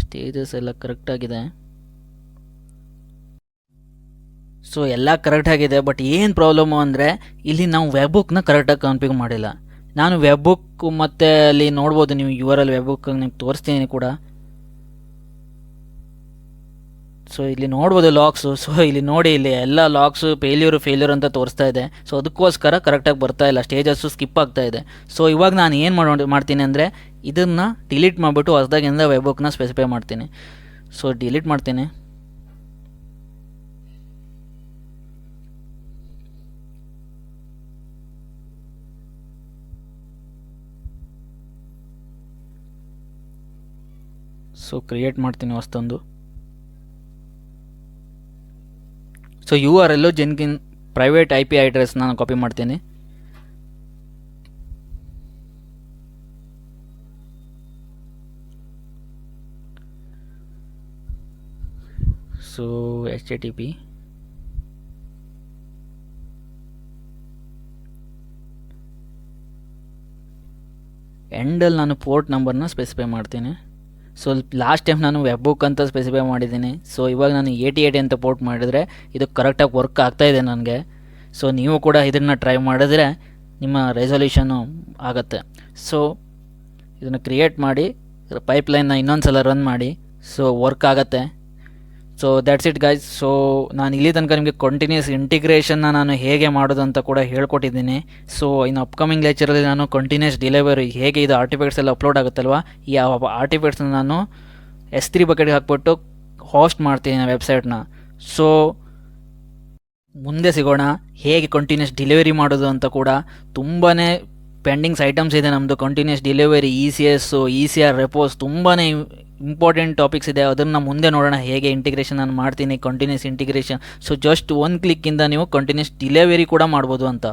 ಸ್ಟೇಜಸ್ ಎಲ್ಲ ಕರೆಕ್ಟಾಗಿದೆ. ಸೊ ಎಲ್ಲ ಕರೆಕ್ಟಾಗಿದೆ. ಬಟ್ ಏನು ಪ್ರಾಬ್ಲಮ್ಮು ಅಂದರೆ ಇಲ್ಲಿ ನಾವು ವೆಬ್ ಬುಕ್ನ ಕರೆಕ್ಟಾಗಿ ಕಾನ್ಫಿಗರ್ ಮಾಡಿಲ್ಲ. ನಾನು ವೆಬ್ ಬುಕ್ ಮತ್ತು ಅಲ್ಲಿ ನೋಡ್ಬೋದು ನೀವು URL ವೆಬ್ ಬುಕ್ ನಿಮ್ಗೆ ತೋರಿಸ್ತೀನಿ ಕೂಡ. ಸೊ ಇಲ್ಲಿ ನೋಡ್ಬೋದು ಲಾಕ್ಸು. ಸೊ ಇಲ್ಲಿ ನೋಡಿ, ಇಲ್ಲಿ ಎಲ್ಲ ಲಾಕ್ಸು ಫೇಲ್ಯೂರ್ ಅಂತ ತೋರಿಸ್ತಾ ಇದೆ. ಸೊ ಅದಕ್ಕೋಸ್ಕರ ಕರೆಕ್ಟಾಗಿ ಬರ್ತಾ ಇಲ್ಲ, ಸ್ಟೇಜಸ್ಸು ಸ್ಕಿಪ್ ಆಗ್ತಾ ಇದೆ. ಸೊ ಇವಾಗ ನಾನು ಏನು ಮಾಡ್ತೀನಿ ಅಂದರೆ ಇದನ್ನು ಡಿಲೀಟ್ ಮಾಡಿಬಿಟ್ಟು ಹೊಸದಾಗಿಂದ ವೆಬ್ ಬುಕ್ನ ಸ್ಪೆಸಿಫೈ ಮಾಡ್ತೀನಿ. ಸೊ ಡಿಲೀಟ್ ಮಾಡ್ತೀನಿ. ಸೊ ಕ್ರಿಯೇಟ್ ಮಾಡ್ತೀನಿ ಹೊಸದೊಂದು. So URL Jenkins private IP address ನಾನು ಕಾಪಿ ಮಾಡ್ತೀನಿ. ಸೊ HTTP ಎಂಡಲ್ಲಿ ನಾನು ಪೋರ್ಟ್ ನಂಬರ್ನ ಸ್ಪೆಸಿಫೈ ಮಾಡ್ತೀನಿ. ಸೊ ಲಾಸ್ಟ್ ಟೈಮ್ ನಾನು ವೆಬ್ ಬುಕ್ ಅಂತ ಸ್ಪೆಸಿಫೈ ಮಾಡಿದ್ದೀನಿ. ಸೊ ಇವಾಗ ನಾನು 8080 ಅಂತ ಪೋರ್ಟ್ ಮಾಡಿದರೆ ಇದು ಕರೆಕ್ಟಾಗಿ ವರ್ಕ್ ಆಗ್ತಾಯಿದೆ ನನಗೆ. ಸೊ ನೀವು ಕೂಡ ಇದನ್ನು ಟ್ರೈ ಮಾಡಿದ್ರೆ ನಿಮ್ಮ ರೆಸೊಲ್ಯೂಷನು ಆಗುತ್ತೆ. ಸೊ ಇದನ್ನು ಕ್ರಿಯೇಟ್ ಮಾಡಿ ಪೈಪ್ಲೈನ್ನ ಇನ್ನೊಂದು ಸಲ ರನ್ ಮಾಡಿ. ಸೊ ವರ್ಕ್ ಆಗುತ್ತೆ. So that's it guys. So ನಾನು ಇಲ್ಲಿ ತನಕ ನಿಮಗೆ ಕಂಟಿನ್ಯೂಸ್ ಇಂಟಿಗ್ರೇಷನ್ನ ನಾನು ಹೇಗೆ ಮಾಡೋದು ಅಂತ ಕೂಡ ಹೇಳ್ಕೊಟ್ಟಿದ್ದೀನಿ. ಸೊ ಇನ್ನು ಅಪ್ಕಮಿಂಗ್ ಲೆಕ್ಚರಲ್ಲಿ ನಾನು ಕಂಟಿನ್ಯೂಸ್ ಡೆಲಿವರಿ ಹೇಗೆ ಇದು ಆರ್ಟಿಫ್ಯಾಕ್ಟ್ಸ್ ಎಲ್ಲ ಅಪ್ಲೋಡ್ ಆಗುತ್ತಲ್ವ, ಈ ಆರ್ಟಿಫ್ಯಾಕ್ಟ್ಸ್ನ ನಾನು S3 ಬಕೆಟ್ಗೆ ಹಾಕ್ಬಿಟ್ಟು ಹೋಸ್ಟ್ ಮಾಡ್ತೀನಿ ವೆಬ್ಸೈಟ್ನ. ಸೊ ಮುಂದೆ ಸಿಗೋಣ, ಹೇಗೆ ಕಂಟಿನ್ಯೂಸ್ ಡೆಲಿವರಿ ಮಾಡೋದು ಅಂತ ಕೂಡ. ತುಂಬಾ ಪೆಂಡಿಂಗ್ಸ್ ಐಟಮ್ಸ್ ಇದೆ ನಮ್ಮದು. ಕಂಟಿನ್ಯೂಸ್ ಡೆಲಿವರಿ, ECS, ECR ರೆಪೋಸ್, ತುಂಬಾ ಇಂಪಾರ್ಟೆಂಟ್ ಟಾಪಿಕ್ಸ್ ಇದೆ. ಅದನ್ನು ಮುಂದೆ ನೋಡೋಣ ಹೇಗೆ ಇಂಟಿಗ್ರೇಷನ್ ನಾನು ಮಾಡ್ತೀನಿ, ಕಂಟಿನ್ಯೂಸ್ ಇಂಟಿಗ್ರೇಷನ್. ಸೊ ಜಸ್ಟ್ 1 ಕ್ಲಿಕ್ಕಿಂದ ನೀವು ಕಂಟಿನ್ಯೂಸ್ ಡೆಲಿವರಿ ಕೂಡ ಮಾಡ್ಬೋದು ಅಂತ.